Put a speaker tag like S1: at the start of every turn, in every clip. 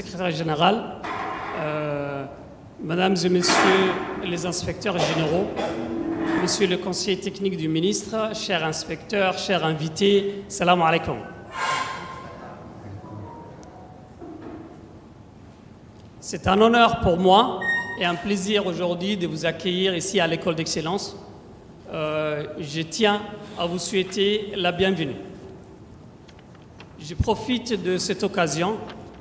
S1: Secrétaire général, Mesdames et Messieurs les inspecteurs généraux, Monsieur le conseiller technique du ministre, chers inspecteurs, chers invités, salam alaikum. C'est un honneur pour moi et un plaisir aujourd'hui de vous accueillir ici à l'École d'Excellence. Je tiens à vous souhaiter la bienvenue. Je profite de cette occasion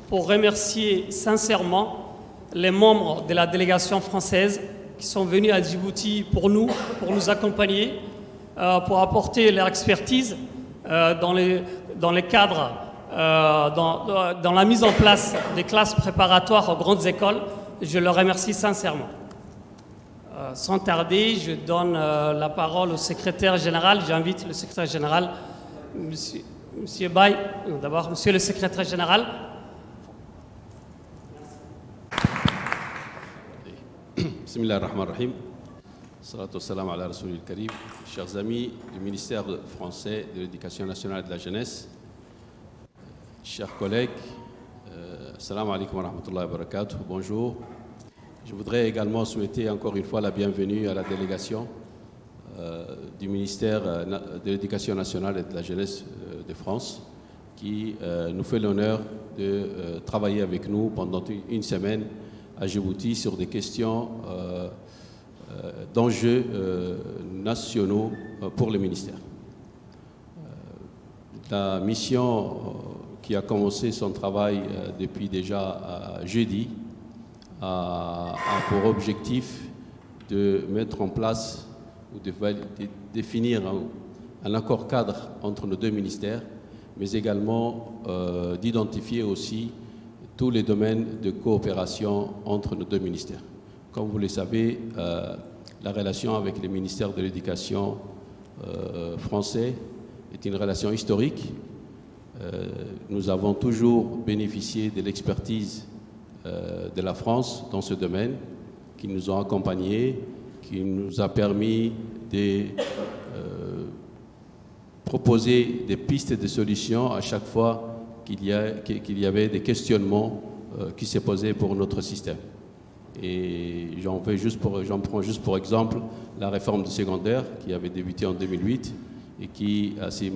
S1: pour remercier sincèrement les membres de la délégation française qui sont venus à Djibouti pour nous accompagner, pour apporter leur expertise dans les cadres, dans la mise en place des classes préparatoires aux grandes écoles. Je leur remercie sincèrement. Sans tarder, je donne la parole au secrétaire général. J'invite le secrétaire général, Monsieur Baye, d'abord, Monsieur le secrétaire général.
S2: Bismillah ar-Rahman ar-Rahim. Salatu wassalam ala Rasoulil Karim. Chers amis du ministère français de l'Éducation nationale et de la jeunesse, chers collègues, assalamu alaikum wa rahmatullahi wa barakatuh, bonjour. Je voudrais également souhaiter encore une fois la bienvenue à la délégation du ministère de l'Éducation nationale et de la jeunesse de France qui nous fait l'honneur de travailler avec nous pendant une semaine à Djibouti sur des questions d'enjeux nationaux pour le ministère. La mission qui a commencé son travail depuis déjà jeudi a pour objectif de mettre en place ou de définir un accord cadre entre nos deux ministères, mais également d'identifier aussi tous les domaines de coopération entre nos deux ministères. Comme vous le savez, la relation avec le ministère de l'Éducation français est une relation historique. Nous avons toujours bénéficié de l'expertise de la France dans ce domaine, qui nous ont accompagnés, qui nous a permis de proposer des pistes de solutions à chaque fois qu'il y avait des questionnements qui s'est posés pour notre système. Et j'en prends juste pour exemple la réforme du secondaire qui avait débuté en 2008 et qui s'est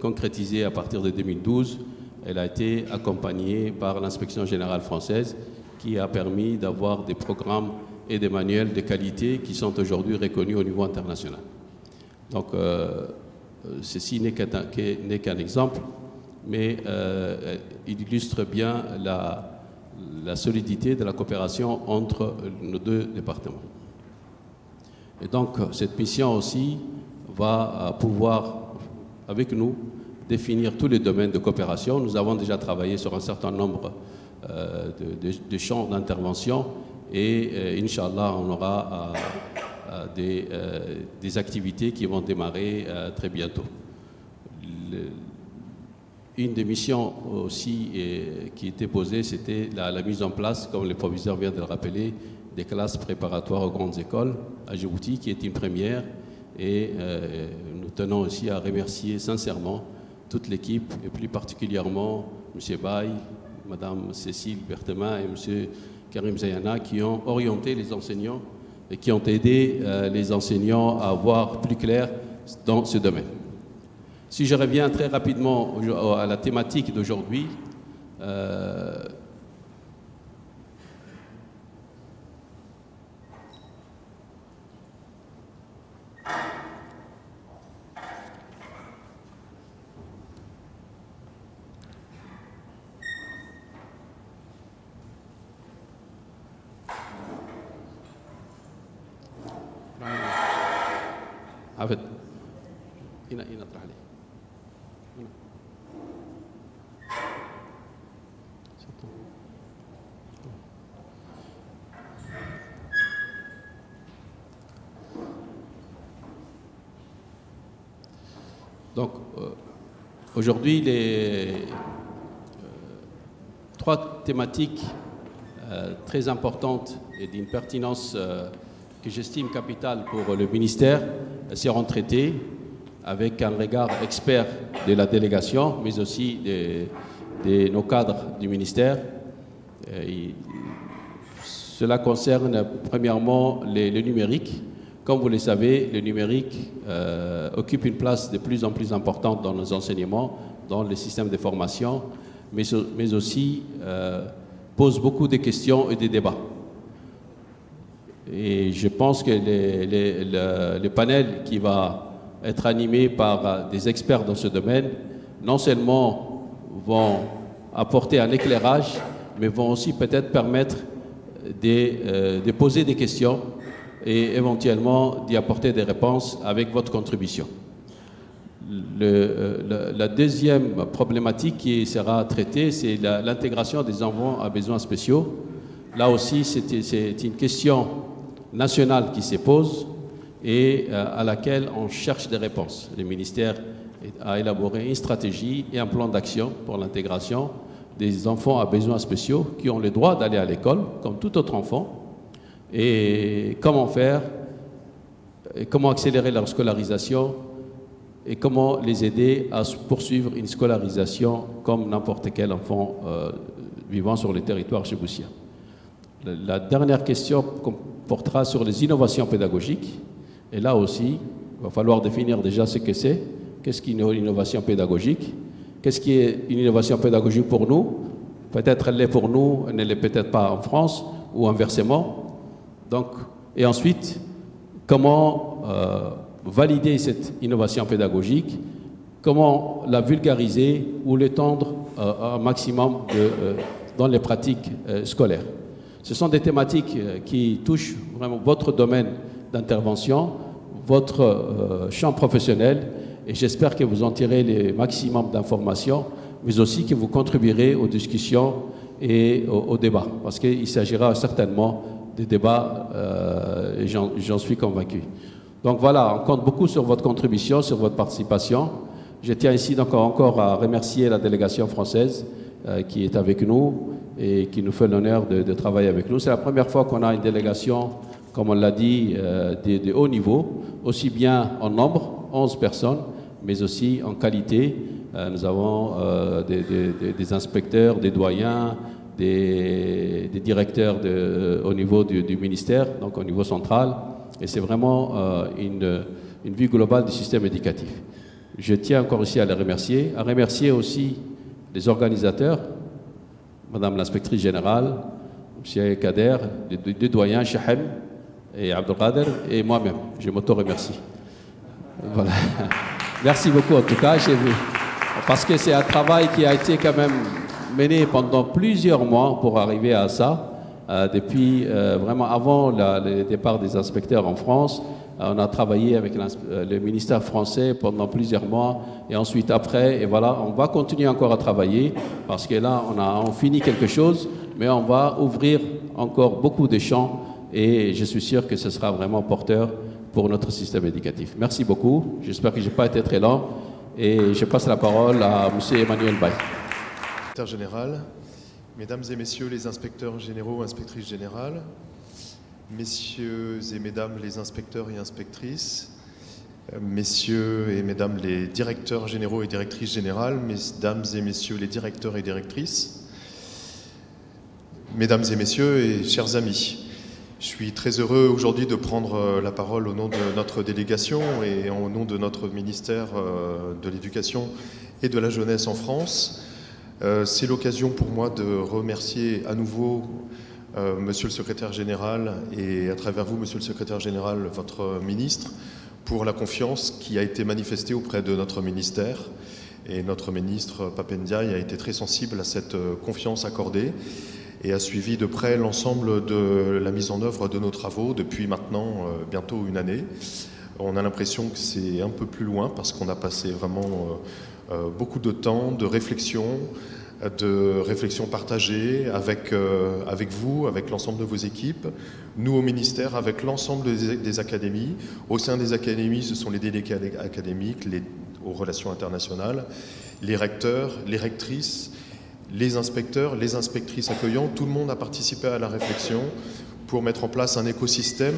S2: concrétisée à partir de 2012. Elle a été accompagnée par l'inspection générale française qui a permis d'avoir des programmes et des manuels de qualité qui sont aujourd'hui reconnus au niveau international. Donc ceci n'est qu'un exemple, mais il illustre bien la solidité de la coopération entre nos deux départements. Et donc, cette mission aussi va pouvoir, avec nous, définir tous les domaines de coopération. Nous avons déjà travaillé sur un certain nombre de champs d'intervention et, Inch'Allah, on aura des activités qui vont démarrer très bientôt. Une des missions aussi qui était posée, c'était la mise en place, comme le proviseur vient de le rappeler, des classes préparatoires aux grandes écoles à Djibouti, qui est une première. Et nous tenons aussi à remercier sincèrement toute l'équipe, et plus particulièrement M. Baye, Mme Cécile Berthema et M. Karim Zayana, qui ont orienté les enseignants et qui ont aidé les enseignants à voir plus clair dans ce domaine. Si je reviens très rapidement à la thématique d'aujourd'hui, donc, aujourd'hui, les trois thématiques très importantes et d'une pertinence que j'estime capitale pour le ministère seront traitées avec un regard expert de la délégation, mais aussi de nos cadres du ministère. Cela concerne premièrement le numérique. Comme vous le savez, le numérique occupe une place de plus en plus importante dans nos enseignements, dans les systèmes de formation, mais aussi pose beaucoup de questions et de débats. Et je pense que le panel qui va être animé par des experts dans ce domaine, non seulement vont apporter un éclairage, mais vont aussi peut-être permettre de poser des questions et éventuellement d'y apporter des réponses avec votre contribution. La deuxième problématique qui sera traitée, c'est l'intégration des enfants à besoins spéciaux. Là aussi, c'est une question nationale qui se pose et à laquelle on cherche des réponses. Le ministère a élaboré une stratégie et un plan d'action pour l'intégration des enfants à besoins spéciaux qui ont le droit d'aller à l'école, comme tout autre enfant, et comment faire, et comment accélérer leur scolarisation, et comment les aider à poursuivre une scolarisation comme n'importe quel enfant vivant sur le territoire djiboutien. La dernière question portera sur les innovations pédagogiques, et là aussi, il va falloir définir déjà ce que c'est. Qu'est-ce qu'une innovation pédagogique? Qu'est-ce qui est une innovation pédagogique pour nous? Peut-être elle l'est pour nous, elle ne l'est peut-être pas en France, ou inversement. Donc, et ensuite, comment valider cette innovation pédagogique? Comment la vulgariser ou l'étendre un maximum dans les pratiques scolaires? Ce sont des thématiques qui touchent vraiment votre domaine d'intervention, votre champ professionnel, et j'espère que vous en tirez le maximum d'informations, mais aussi que vous contribuerez aux discussions et aux débats, parce qu'il s'agira certainement des débats, et j'en suis convaincu. Donc voilà, on compte beaucoup sur votre contribution, sur votre participation. Je tiens ici donc encore à remercier la délégation française qui est avec nous et qui nous fait l'honneur de travailler avec nous. C'est la première fois qu'on a une délégation, comme on l'a dit, de haut niveau, aussi bien en nombre, 11 personnes, mais aussi en qualité. Nous avons des inspecteurs, des doyens, des directeurs au niveau du ministère, donc au niveau central. Et c'est vraiment une vue globale du système éducatif. Je tiens encore ici à les remercier, aussi les organisateurs, Madame l'inspectrice générale, M. Kader, les deux doyens, Shahem et Abdelkader, et moi-même. Je m'auto-remercie. Voilà. Merci beaucoup en tout cas, parce que c'est un travail qui a été quand même mené pendant plusieurs mois pour arriver à ça. Depuis vraiment avant le départ des inspecteurs en France, on a travaillé avec le ministère français pendant plusieurs mois et ensuite après, et voilà, on va continuer encore à travailler parce que là, on finit quelque chose, mais on va ouvrir encore beaucoup de champs et je suis sûr que ce sera vraiment porteur pour notre système éducatif. Merci beaucoup, j'espère que je n'ai pas été très lent et je passe la parole à M. Emmanuel Baye.
S3: Secrétaire général, Mesdames et Messieurs les inspecteurs généraux, inspectrices générales, Messieurs et Mesdames les inspecteurs et inspectrices, Messieurs et Mesdames les directeurs généraux et directrices générales, Mesdames et Messieurs les directeurs et directrices, Mesdames et Messieurs et chers amis, je suis très heureux aujourd'hui de prendre la parole au nom de notre délégation et au nom de notre ministère de l'Éducation et de la Jeunesse en France. C'est l'occasion pour moi de remercier à nouveau Monsieur le Secrétaire Général et à travers vous, Monsieur le Secrétaire Général, votre ministre, pour la confiance qui a été manifestée auprès de notre ministère. Et notre ministre Pape Ndiaye a été très sensible à cette confiance accordée et a suivi de près l'ensemble de la mise en œuvre de nos travaux depuis maintenant bientôt une année. On a l'impression que c'est un peu plus loin parce qu'on a passé vraiment beaucoup de temps de réflexion partagée avec vous, avec l'ensemble de vos équipes, nous au ministère, avec l'ensemble des académies. Au sein des académies, ce sont les délégués académiques, aux relations internationales, les recteurs, les rectrices, les inspecteurs, les inspectrices accueillants. Tout le monde a participé à la réflexion pour mettre en place un écosystème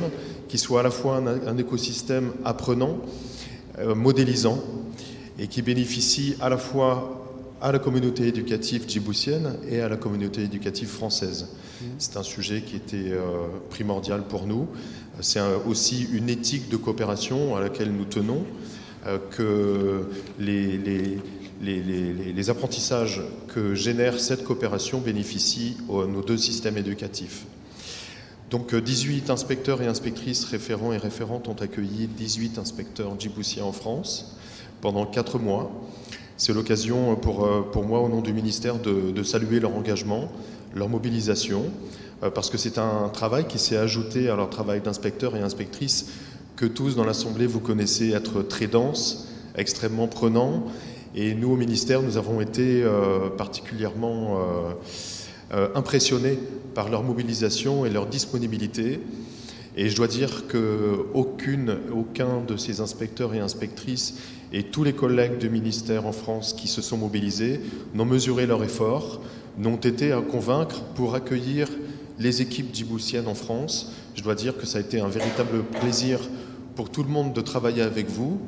S3: qui soit à la fois un écosystème apprenant, modélisant, et qui bénéficie à la fois à la communauté éducative djiboutienne et à la communauté éducative française. C'est un sujet qui était primordial pour nous. C'est aussi une éthique de coopération à laquelle nous tenons, que les apprentissages que génère cette coopération bénéficient à nos deux systèmes éducatifs. Donc 18 inspecteurs et inspectrices référents et référentes ont accueilli 18 inspecteurs djiboutiens en France pendant 4 mois. C'est l'occasion pour moi, au nom du ministère, de saluer leur engagement, leur mobilisation, parce que c'est un travail qui s'est ajouté à leur travail d'inspecteurs et inspectrices que tous dans l'Assemblée vous connaissez être très dense, extrêmement prenant. Et nous, au ministère, nous avons été particulièrement impressionnés par leur mobilisation et leur disponibilité. Et je dois dire qu'aucun de ces inspecteurs et inspectrices et tous les collègues du ministère en France qui se sont mobilisés n'ont mesuré leur effort, n'ont été à convaincre pour accueillir les équipes djiboutiennes en France. Je dois dire que ça a été un véritable plaisir pour tout le monde de travailler avec vous,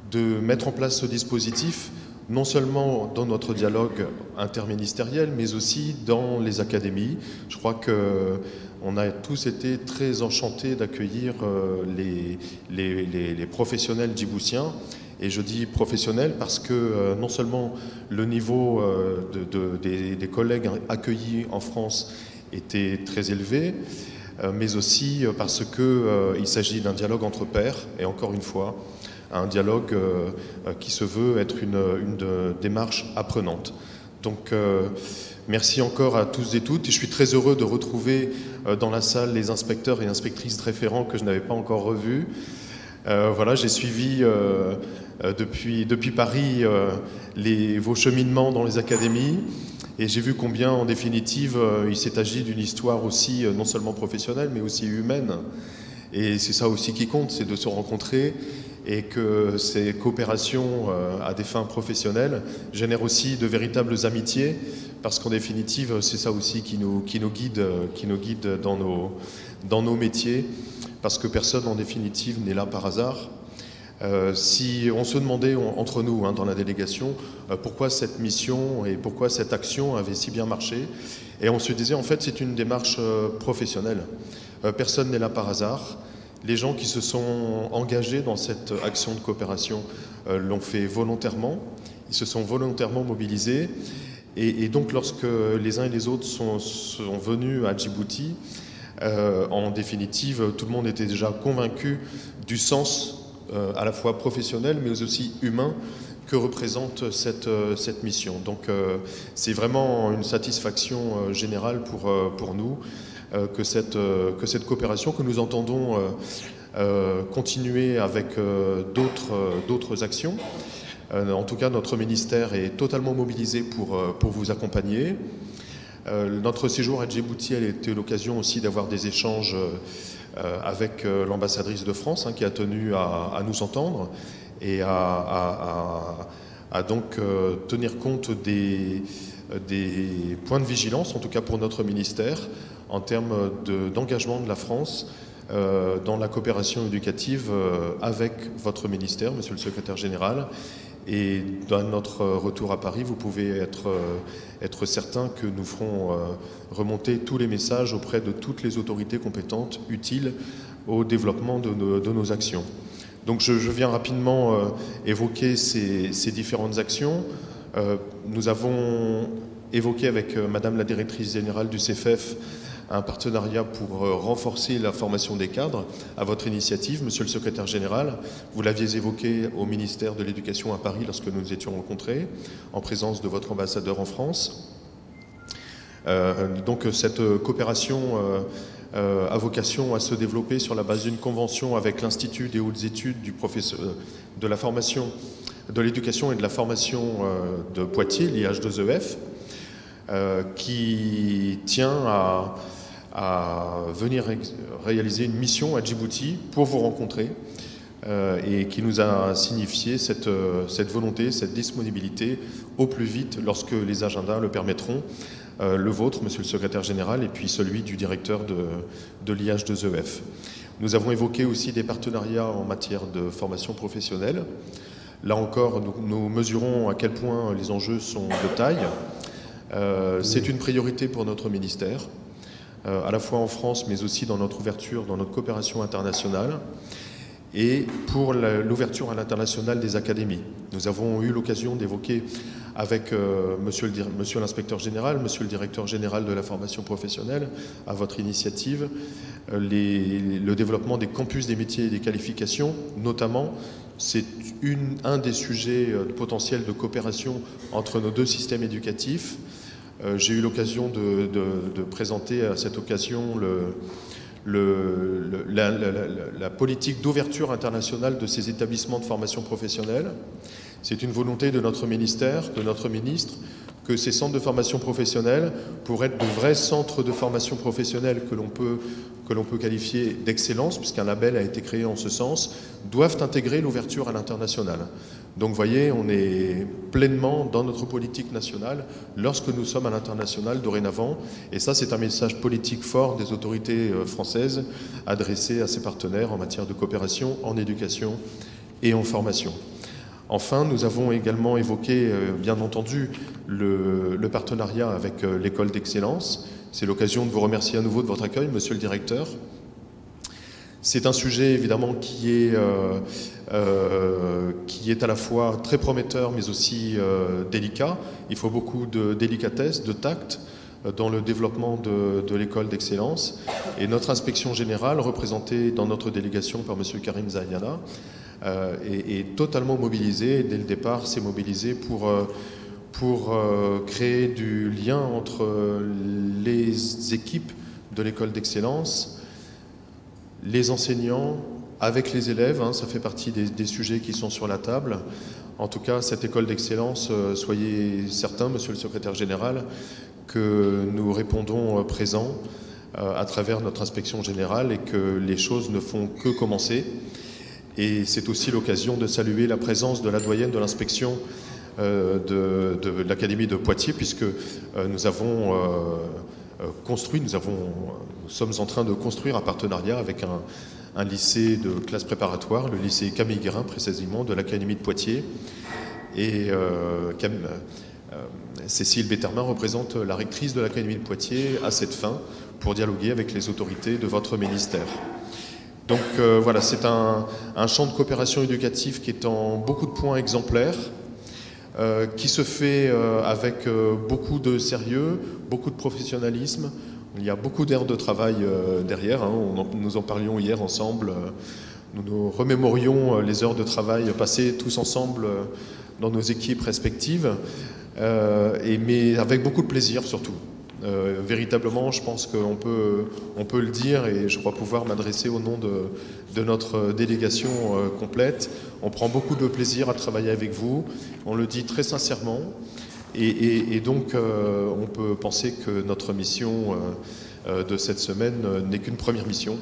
S3: de mettre en place ce dispositif, non seulement dans notre dialogue interministériel, mais aussi dans les académies. Je crois qu'on a tous été très enchantés d'accueillir les professionnels djiboutiens. Et je dis professionnels parce que non seulement le niveau des collègues accueillis en France était très élevé, mais aussi parce qu'il s'agit d'un dialogue entre pairs, et encore une fois, un dialogue qui se veut être une démarche apprenante. Donc merci encore à tous et toutes, et je suis très heureux de retrouver dans la salle les inspecteurs et inspectrices référents que je n'avais pas encore revus. Voilà, j'ai suivi depuis Paris vos cheminements dans les académies, et j'ai vu combien, en définitive, il s'est agi d'une histoire aussi non seulement professionnelle, mais aussi humaine. Et c'est ça aussi qui compte, c'est de se rencontrer, et que ces coopérations à des fins professionnelles génèrent aussi de véritables amitiés, parce qu'en définitive, c'est ça aussi qui nous guide dans nos métiers, parce que personne, en définitive, n'est là par hasard. Si on se demandait entre nous, dans la délégation, pourquoi cette mission et pourquoi cette action avait si bien marché, et on se disait, en fait, c'est une démarche professionnelle. Personne n'est là par hasard. Les gens qui se sont engagés dans cette action de coopération l'ont fait volontairement, ils se sont volontairement mobilisés, et donc lorsque les uns et les autres sont venus à Djibouti, en définitive, tout le monde était déjà convaincu du sens à la fois professionnel mais aussi humain que représente cette mission. Donc c'est vraiment une satisfaction générale pour nous que cette coopération que nous entendons continuer avec d'autres actions. En tout cas, notre ministère est totalement mobilisé pour vous accompagner. Notre séjour à Djibouti a été l'occasion aussi d'avoir des échanges avec l'ambassadrice de France, qui a tenu à nous entendre et à donc tenir compte des points de vigilance, en tout cas pour notre ministère, en termes d'engagement de la France dans la coopération éducative avec votre ministère, Monsieur le Secrétaire Général. Et dans notre retour à Paris, vous pouvez être certain que nous ferons remonter tous les messages auprès de toutes les autorités compétentes utiles au développement de nos actions. Donc je viens rapidement évoquer ces différentes actions. Nous avons évoqué avec Madame la Directrice Générale du CEFEF un partenariat pour renforcer la formation des cadres à votre initiative, Monsieur le Secrétaire Général. Vous l'aviez évoqué au ministère de l'Éducation à Paris lorsque nous nous étions rencontrés, en présence de votre ambassadeur en France. Donc cette coopération a vocation à se développer sur la base d'une convention avec l'Institut des hautes études de la formation, de l'éducation et de la formation de Poitiers, l'IH2EF, qui tient à venir réaliser une mission à Djibouti pour vous rencontrer et qui nous a signifié cette volonté, cette disponibilité au plus vite lorsque les agendas le permettront, le vôtre, Monsieur le Secrétaire Général, et puis celui du directeur de l'IH2EF. Nous avons évoqué aussi des partenariats en matière de formation professionnelle. Là encore, nous mesurons à quel point les enjeux sont de taille. C'est une priorité pour notre ministère, à la fois en France, mais aussi dans notre ouverture, dans notre coopération internationale, et pour l'ouverture à l'international des académies. Nous avons eu l'occasion d'évoquer avec monsieur l'inspecteur général, monsieur le directeur général de la formation professionnelle, à votre initiative, le développement des campus des métiers et des qualifications, notamment. C'est un des sujets potentiels de coopération entre nos deux systèmes éducatifs. J'ai eu l'occasion de présenter à cette occasion la politique d'ouverture internationale de ces établissements de formation professionnelle. C'est une volonté de notre ministère, de notre ministre, que ces centres de formation professionnelle, pour être de vrais centres de formation professionnelle que l'on peut qualifier d'excellence, puisqu'un label a été créé en ce sens, doivent intégrer l'ouverture à l'international. Donc vous voyez, on est pleinement dans notre politique nationale lorsque nous sommes à l'international dorénavant. Et ça, c'est un message politique fort des autorités françaises adressé à ses partenaires en matière de coopération en éducation et en formation. Enfin, nous avons également évoqué, bien entendu, le partenariat avec l'école d'excellence. C'est l'occasion de vous remercier à nouveau de votre accueil, monsieur le directeur. C'est un sujet, évidemment, qui est à la fois très prometteur, mais aussi délicat. Il faut beaucoup de délicatesse, de tact dans le développement de l'école d'excellence. Et notre inspection générale, représentée dans notre délégation par monsieur Karim Zayana, est totalement mobilisée. Dès le départ, s'est mobilisée pour créer du lien entre les équipes de l'école d'excellence, les enseignants, avec les élèves, ça fait partie des sujets qui sont sur la table. En tout cas, cette école d'excellence, soyez certain, monsieur le secrétaire général, que nous répondons présents à travers notre inspection générale et que les choses ne font que commencer. Et c'est aussi l'occasion de saluer la présence de la doyenne de l'inspection de l'Académie de Poitiers, puisque nous avons construit, nous sommes en train de construire un partenariat avec un lycée de classe préparatoire, le lycée Camille Guérin précisément, de l'Académie de Poitiers. Et Cécile Bettermin représente la rectrice de l'Académie de Poitiers à cette fin pour dialoguer avec les autorités de votre ministère. Donc voilà, c'est un champ de coopération éducative qui est en beaucoup de points exemplaires, qui se fait avec beaucoup de sérieux, beaucoup de professionnalisme. Il y a beaucoup d'heures de travail derrière, nous en parlions hier ensemble. Nous nous remémorions les heures de travail passées tous ensemble dans nos équipes respectives, mais avec beaucoup de plaisir surtout. Véritablement, je pense qu'on peut le dire, et je crois pouvoir m'adresser au nom de notre délégation complète. On prend beaucoup de plaisir à travailler avec vous, on le dit très sincèrement, et donc on peut penser que notre mission de cette semaine n'est qu'une première mission,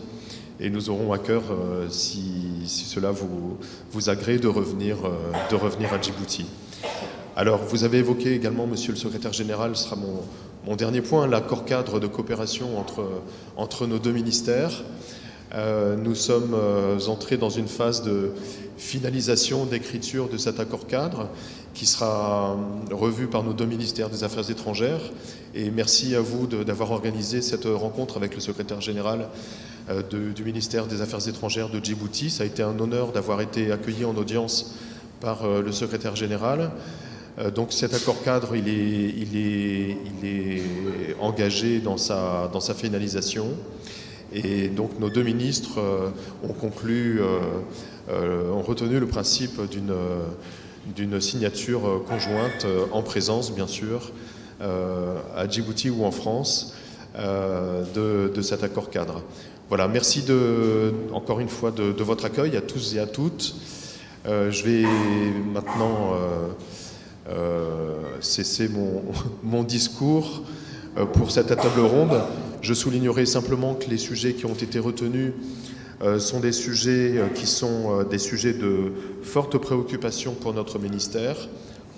S3: et nous aurons à cœur, si cela vous agrée, de revenir à Djibouti. Alors, vous avez évoqué également, monsieur le secrétaire général, ce sera mon dernier point, l'accord cadre de coopération entre nos deux ministères. Nous sommes entrés dans une phase de finalisation, d'écriture de cet accord cadre qui sera revu par nos deux ministères des Affaires étrangères. Et merci à vous d'avoir organisé cette rencontre avec le secrétaire général du ministère des Affaires étrangères de Djibouti. Ça a été un honneur d'avoir été accueilli en audience par le secrétaire général. Donc cet accord cadre, il est engagé dans sa finalisation. Et donc nos deux ministres ont retenu le principe d'une signature conjointe en présence, bien sûr, à Djibouti ou en France, de cet accord cadre. Voilà, merci encore une fois de votre accueil à tous et à toutes. Je vais maintenant cesser mon discours pour cette table ronde. Je soulignerai simplement que les sujets qui ont été retenus sont des sujets qui sont des sujets de forte préoccupation pour notre ministère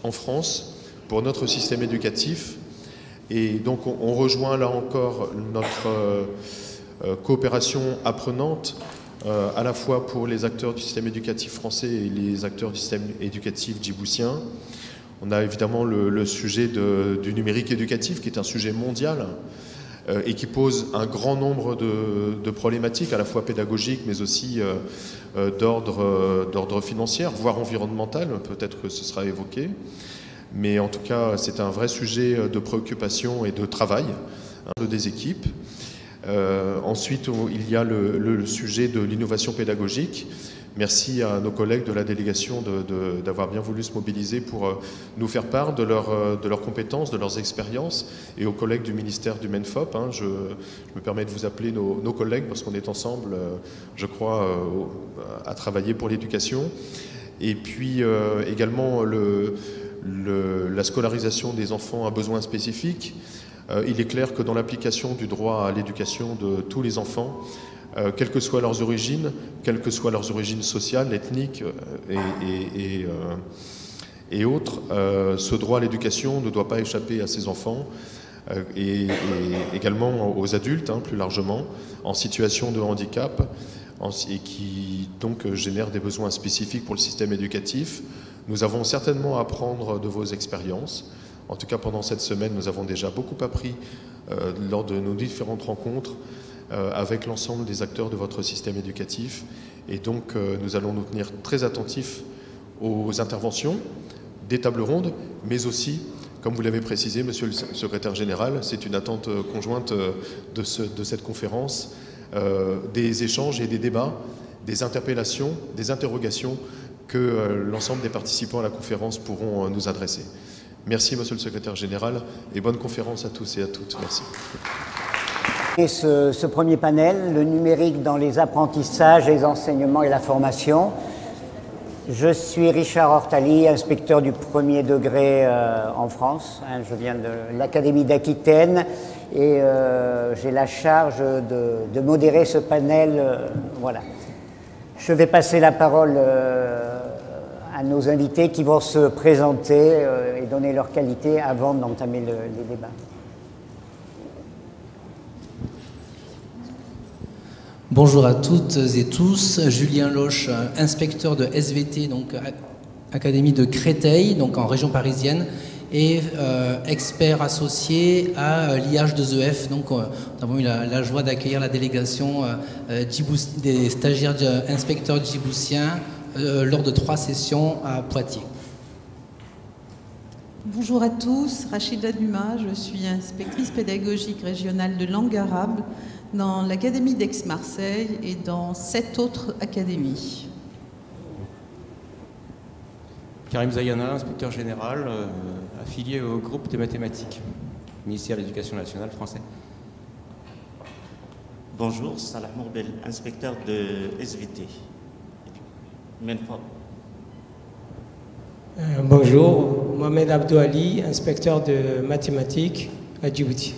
S3: en France, pour notre système éducatif. Et donc on rejoint là encore notre coopération apprenante à la fois pour les acteurs du système éducatif français et les acteurs du système éducatif djiboutien. On a évidemment le sujet du numérique éducatif, qui est un sujet mondial et qui pose un grand nombre de problématiques, à la fois pédagogiques, mais aussi d'ordre financier, voire environnemental, peut-être que ce sera évoqué. Mais en tout cas, c'est un vrai sujet de préoccupation et de travail des équipes. Ensuite, il y a le sujet de l'innovation pédagogique. Merci à nos collègues de la délégation d'avoir bien voulu se mobiliser pour nous faire part de leurs compétences, de leurs expériences, et aux collègues du ministère du MENFOP. Je me permets de vous appeler nos collègues parce qu'on est ensemble, je crois, à travailler pour l'éducation. Et puis également la scolarisation des enfants à besoins spécifiques. Il est clair que dans l'application du droit à l'éducation de tous les enfants, quelles que soient leurs origines sociales, ethniques et autres, ce droit à l'éducation ne doit pas échapper à ces enfants et également aux adultes, plus largement, en situation de handicap et qui donc génèrent des besoins spécifiques pour le système éducatif. Nous avons certainement à apprendre de vos expériences. En tout cas, pendant cette semaine, nous avons déjà beaucoup appris lors de nos différentes rencontres avec l'ensemble des acteurs de votre système éducatif. Et donc, nous allons nous tenir très attentifs aux interventions, des tables rondes, mais aussi, comme vous l'avez précisé, Monsieur le Secrétaire Général, c'est une attente conjointe de cette conférence, des échanges et des débats, des interpellations, des interrogations que l'ensemble des participants à la conférence pourront nous adresser. Merci, Monsieur le Secrétaire Général, et bonne conférence à tous et à toutes. Merci.
S4: Et ce premier panel, le numérique dans les apprentissages, les enseignements et la formation. Je suis Richard Ortali, inspecteur du premier degré en France. Je viens de l'Académie d'Aquitaine et j'ai la charge de modérer ce panel. Voilà. Je vais passer la parole à nos invités qui vont se présenter et donner leur qualité avant d'entamer les débats.
S5: Bonjour à toutes et tous, Julien Loche, inspecteur de SVT, donc Académie de Créteil, donc en région parisienne, et expert associé à l'IH2EF. Donc nous avons eu la joie d'accueillir la délégation des stagiaires inspecteurs djiboutiens lors de 3 sessions à Poitiers.
S6: Bonjour à tous, Rachida Duma, je suis inspectrice pédagogique régionale de langue arabe dans l'Académie d'Aix-Marseille et dans 7 autres académies.
S7: Karim Zayana, inspecteur général, affilié au groupe des mathématiques, ministère de l'Éducation nationale français.
S8: Bonjour, Salah Mourbel, inspecteur de SVT, MENFOP.
S9: Bonjour, Mohamed Abdou Ali, inspecteur de mathématiques à Djibouti.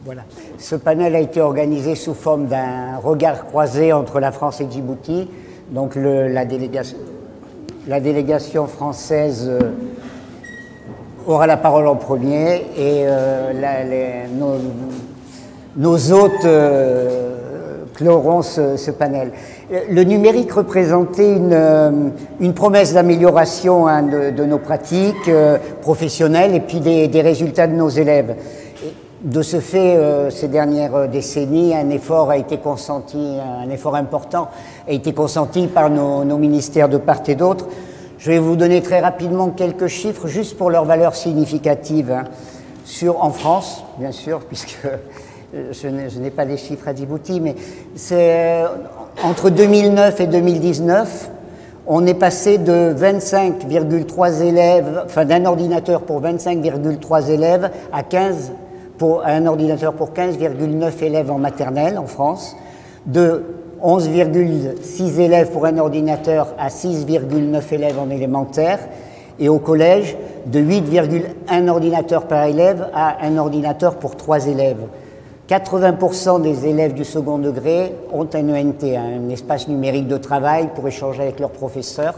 S4: Voilà. Ce panel a été organisé sous forme d'un regard croisé entre la France et Djibouti. Donc la délégation française aura la parole en premier et nos hôtes cloront ce panel. Le numérique représentait une promesse d'amélioration de nos pratiques professionnelles et puis des résultats de nos élèves. De ce fait, ces dernières décennies, un effort important a été consenti par nos ministères de part et d'autre. Je vais vous donner très rapidement quelques chiffres, juste pour leur valeur significative, en France, bien sûr, puisque je n'ai pas les chiffres à Djibouti, mais c'est entre 2009 et 2019, on est passé de 25,3 élèves, enfin d'un ordinateur pour 25,3 élèves à 15 pour un ordinateur pour 15,9 élèves en maternelle en France, de 11,6 élèves pour un ordinateur à 6,9 élèves en élémentaire, et au collège, de 8,1 ordinateurs par élève à un ordinateur pour 3 élèves. 80% des élèves du second degré ont un ENT, un espace numérique de travail pour échanger avec leurs professeurs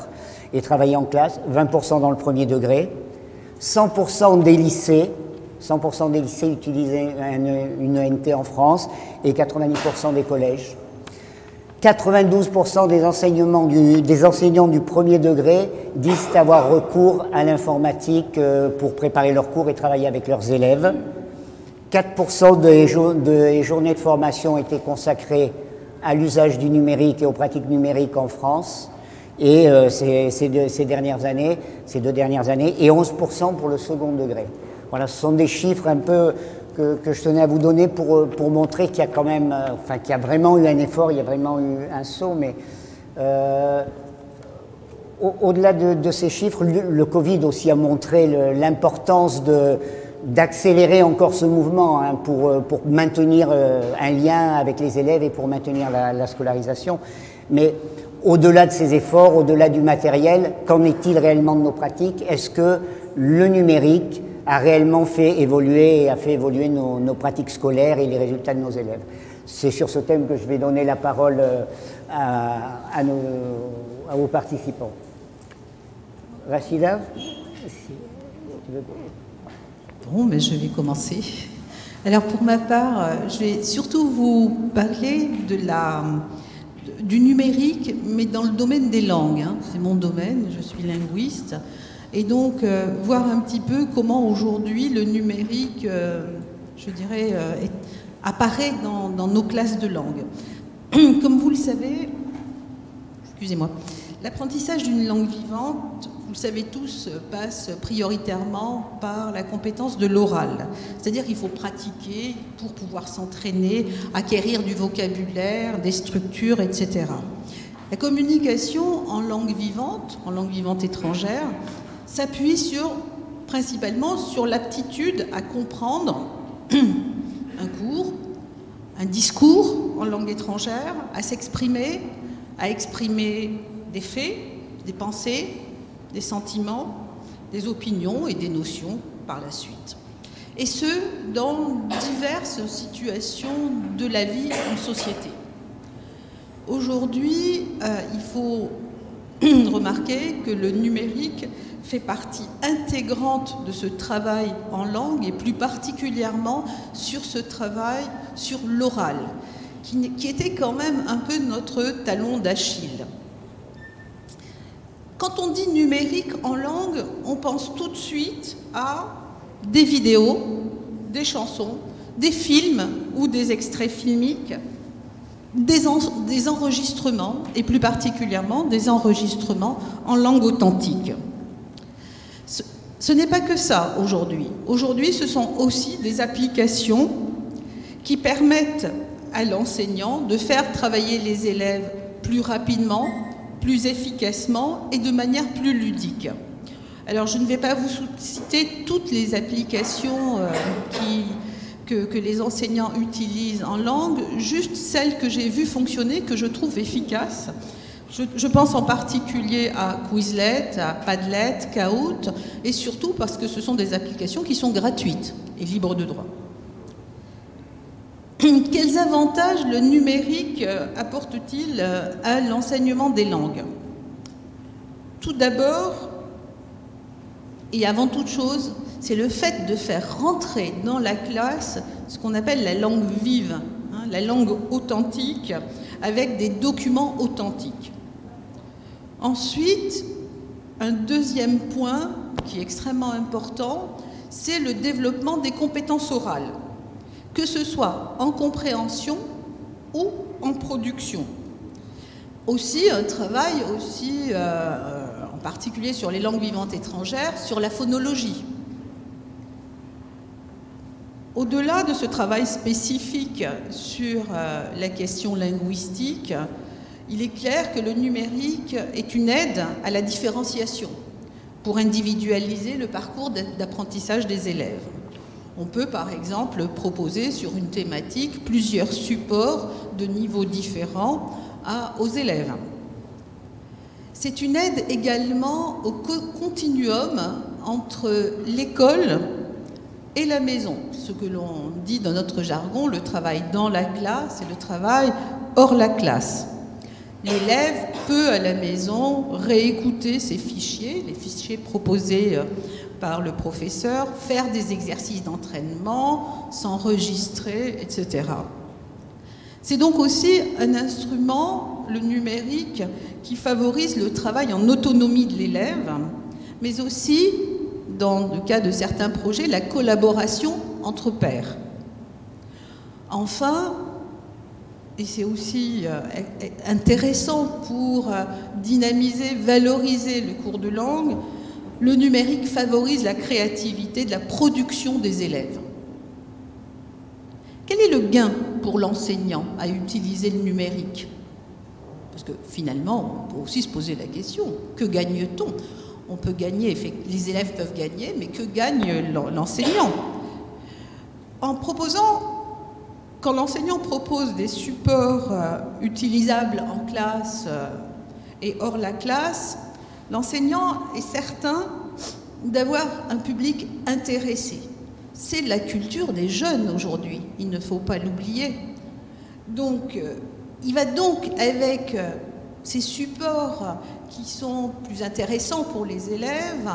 S4: et travailler en classe, 20% dans le premier degré, 100% des lycées utilisaient une ENT en France et 90% des collèges. 92% des enseignants du premier degré disent avoir recours à l'informatique pour préparer leurs cours et travailler avec leurs élèves. 4% des journées de formation étaient consacrées à l'usage du numérique et aux pratiques numériques en France, et ces 2 dernières années, et 11% pour le second degré. Voilà, ce sont des chiffres un peu que je tenais à vous donner pour montrer qu'il y a quand même, qu'il y a vraiment eu un effort, il y a vraiment eu un saut, mais au-delà de ces chiffres, le Covid aussi a montré l'importance d'accélérer encore ce mouvement pour maintenir un lien avec les élèves et pour maintenir la scolarisation. Mais au-delà de ces efforts, au-delà du matériel, qu'en est-il réellement de nos pratiques? Est-ce que le numérique a réellement fait évoluer nos pratiques scolaires et les résultats de nos élèves? C'est sur ce thème que je vais donner la parole à vos participants. Rachida?
S6: Bon, mais je vais commencer. Alors pour ma part, je vais surtout vous parler du numérique, mais dans le domaine des langues. C'est mon domaine, je suis linguiste. Et donc, voir un petit peu comment aujourd'hui le numérique, je dirais, apparaît dans nos classes de langue. Comme vous le savez, excusez-moi, l'apprentissage d'une langue vivante, vous le savez tous, passe prioritairement par la compétence de l'oral. C'est-à-dire qu'il faut pratiquer pour pouvoir s'entraîner, acquérir du vocabulaire, des structures, etc. La communication en langue vivante étrangère, s'appuie principalement sur l'aptitude à comprendre un cours, un discours en langue étrangère, à s'exprimer, à exprimer des faits, des pensées, des sentiments, des opinions et des notions par la suite. Et ce, dans diverses situations de la vie en société. Aujourd'hui, il faut remarquer que le numérique fait partie intégrante de ce travail en langue et plus particulièrement sur ce travail sur l'oral, qui était quand même un peu notre talon d'Achille. Quand on dit numérique en langue, on pense tout de suite à des vidéos, des chansons, des films ou des extraits filmiques, des enregistrements, et plus particulièrement des enregistrements en langue authentique. Ce n'est pas que ça aujourd'hui. Aujourd'hui, ce sont aussi des applications qui permettent à l'enseignant de faire travailler les élèves plus rapidement, plus efficacement et de manière plus ludique. Alors, je ne vais pas vous citer toutes les applications que les enseignants utilisent en langue, juste celles que j'ai vues fonctionner, que je trouve efficaces. Je pense en particulier à Quizlet, à Padlet, Kahoot, et surtout parce que ce sont des applications qui sont gratuites et libres de droit. Quels avantages le numérique apporte-t-il à l'enseignement des langues? Tout d'abord, et avant toute chose, c'est le fait de faire rentrer dans la classe ce qu'on appelle la langue vive, la langue authentique, avec des documents authentiques. Ensuite, un deuxième point qui est extrêmement important, c'est le développement des compétences orales, que ce soit en compréhension ou en production. Aussi, un travail en particulier sur les langues vivantes étrangères, sur la phonologie. Au-delà de ce travail spécifique sur la question linguistique, il est clair que le numérique est une aide à la différenciation pour individualiser le parcours d'apprentissage des élèves. On peut par exemple proposer sur une thématique plusieurs supports de niveaux différents aux élèves. C'est une aide également au continuum entre l'école et la maison. Ce que l'on dit dans notre jargon, le travail dans la classe et le travail hors la classe. L'élève peut à la maison réécouter ses fichiers, les fichiers proposés par le professeur, faire des exercices d'entraînement, s'enregistrer, etc. C'est donc aussi un instrument le numérique qui favorise le travail en autonomie de l'élève, mais aussi, dans le cas de certains projets, la collaboration entre pairs. Enfin, et c'est aussi intéressant pour dynamiser, valoriser le cours de langue, le numérique favorise la créativité de la production des élèves. Quel est le gain pour l'enseignant à utiliser le numérique? Parce que finalement, on peut aussi se poser la question, que gagne-t-on? On peut gagner, les élèves peuvent gagner, mais que gagne l'enseignant? En proposant, quand l'enseignant propose des supports utilisables en classe et hors la classe, l'enseignant est certain d'avoir un public intéressé. C'est la culture des jeunes aujourd'hui, il ne faut pas l'oublier. Donc, il va donc, avec ces supports qui sont plus intéressants pour les élèves,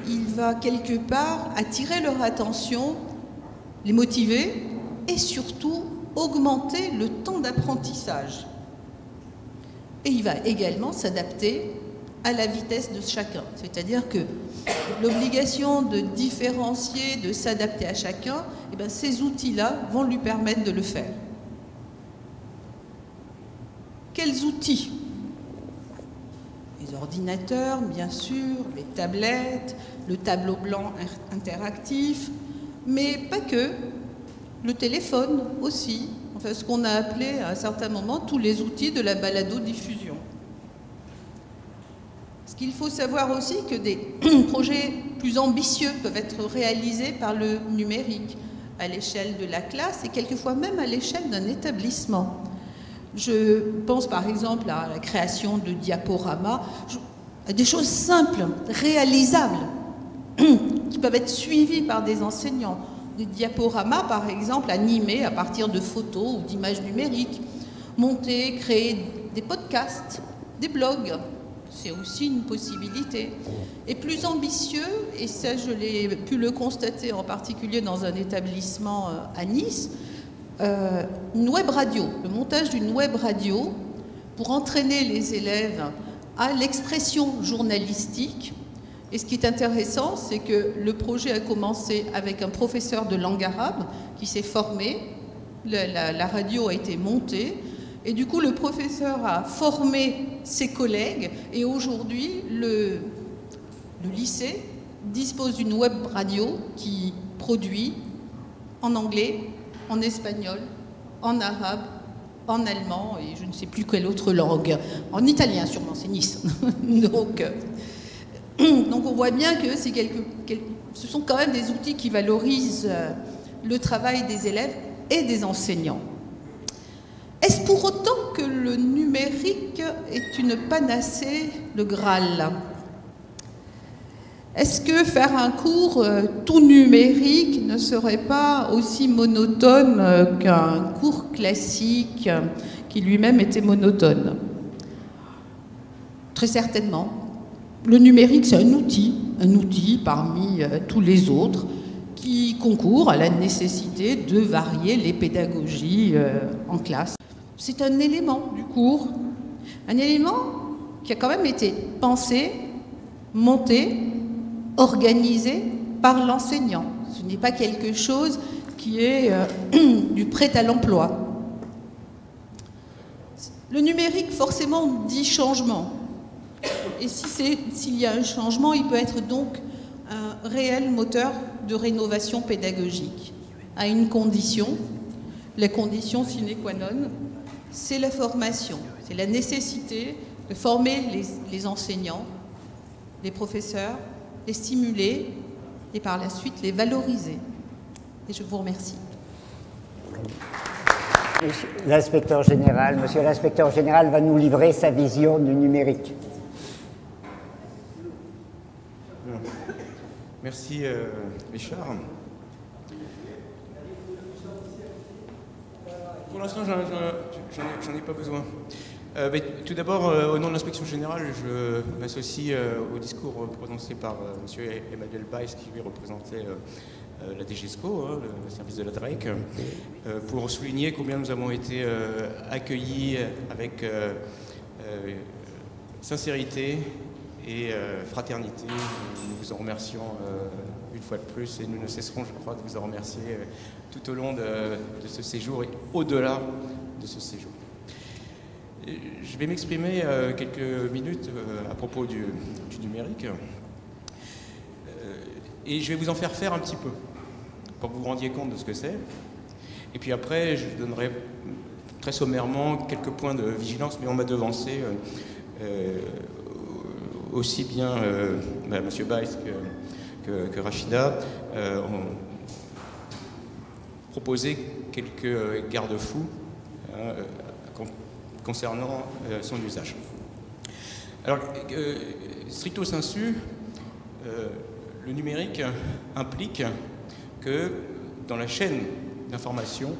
S6: il va quelque part attirer leur attention, les motiver et surtout augmenter le temps d'apprentissage. Et il va également s'adapter à la vitesse de chacun. C'est-à-dire que l'obligation de différencier, de s'adapter à chacun, eh bien, ces outils-là vont lui permettre de le faire. Quels outils? Les ordinateurs, bien sûr, les tablettes, le tableau blanc interactif, mais pas que. Le téléphone aussi, enfin, ce qu'on a appelé à un certain moment tous les outils de la balado-diffusion. Ce qu'il faut savoir aussi que des projets plus ambitieux peuvent être réalisés par le numérique à l'échelle de la classe et quelquefois même à l'échelle d'un établissement. Je pense par exemple à la création de diaporamas, à des choses simples, réalisables, qui peuvent être suivies par des enseignants. Des diaporamas, par exemple, animés à partir de photos ou d'images numériques, monter, créer des podcasts, des blogs, c'est aussi une possibilité. Et plus ambitieux, et ça je l'ai pu le constater en particulier dans un établissement à Nice, une web radio, le montage d'une web radio pour entraîner les élèves à l'expression journalistique. Et ce qui est intéressant, c'est que le projet a commencé avec un professeur de langue arabe qui s'est formé, la radio a été montée, et du coup le professeur a formé ses collègues, et aujourd'hui le lycée dispose d'une web radio qui produit en anglais, en espagnol, en arabe, en allemand, et je ne sais plus quelle autre langue, en italien sûrement, c'est Nice. Donc on voit bien que ce sont quand même des outils qui valorisent le travail des élèves et des enseignants. Est-ce pour autant que le numérique est une panacée, le Graal? Est-ce que faire un cours tout numérique ne serait pas aussi monotone qu'un cours classique qui lui-même était monotone? Très certainement. Le numérique, c'est un outil parmi tous les autres qui concourt à la nécessité de varier les pédagogies en classe. C'est un élément du cours, un élément qui a quand même été pensé, monté, organisé par l'enseignant. Ce n'est pas quelque chose qui est du prêt à l'emploi. Le numérique, forcément, dit changement. Et s'il y a un changement, il peut être donc un réel moteur de rénovation pédagogique, à une condition, la condition sine qua non, c'est la formation, c'est la nécessité de former les enseignants, les professeurs, les stimuler et par la suite les valoriser. Et je vous remercie.
S4: L'inspecteur général, monsieur l'inspecteur général va nous livrer sa vision du numérique.
S7: Merci Richard. Pour l'instant, j'en ai pas besoin. Tout d'abord, au nom de l'inspection générale, je m'associe au discours prononcé par M. Emmanuel Baïs, qui lui représentait la DGESCO, hein, le service de la DREC, pour souligner combien nous avons été accueillis avec sincérité et fraternité. Nous vous en remercions une fois de plus et nous ne cesserons, je crois, de vous en remercier tout au long de ce séjour et au-delà de ce séjour. Je vais m'exprimer quelques minutes à propos du numérique et je vais vous en faire un petit peu pour que vous vous rendiez compte de ce que c'est. Et puis après, je donnerai très sommairement quelques points de vigilance, mais on m'a devancé aussi bien M. Baïs que Rachida ont proposé quelques garde-fous concernant son usage. Alors, stricto sensu, le numérique implique que dans la chaîne d'information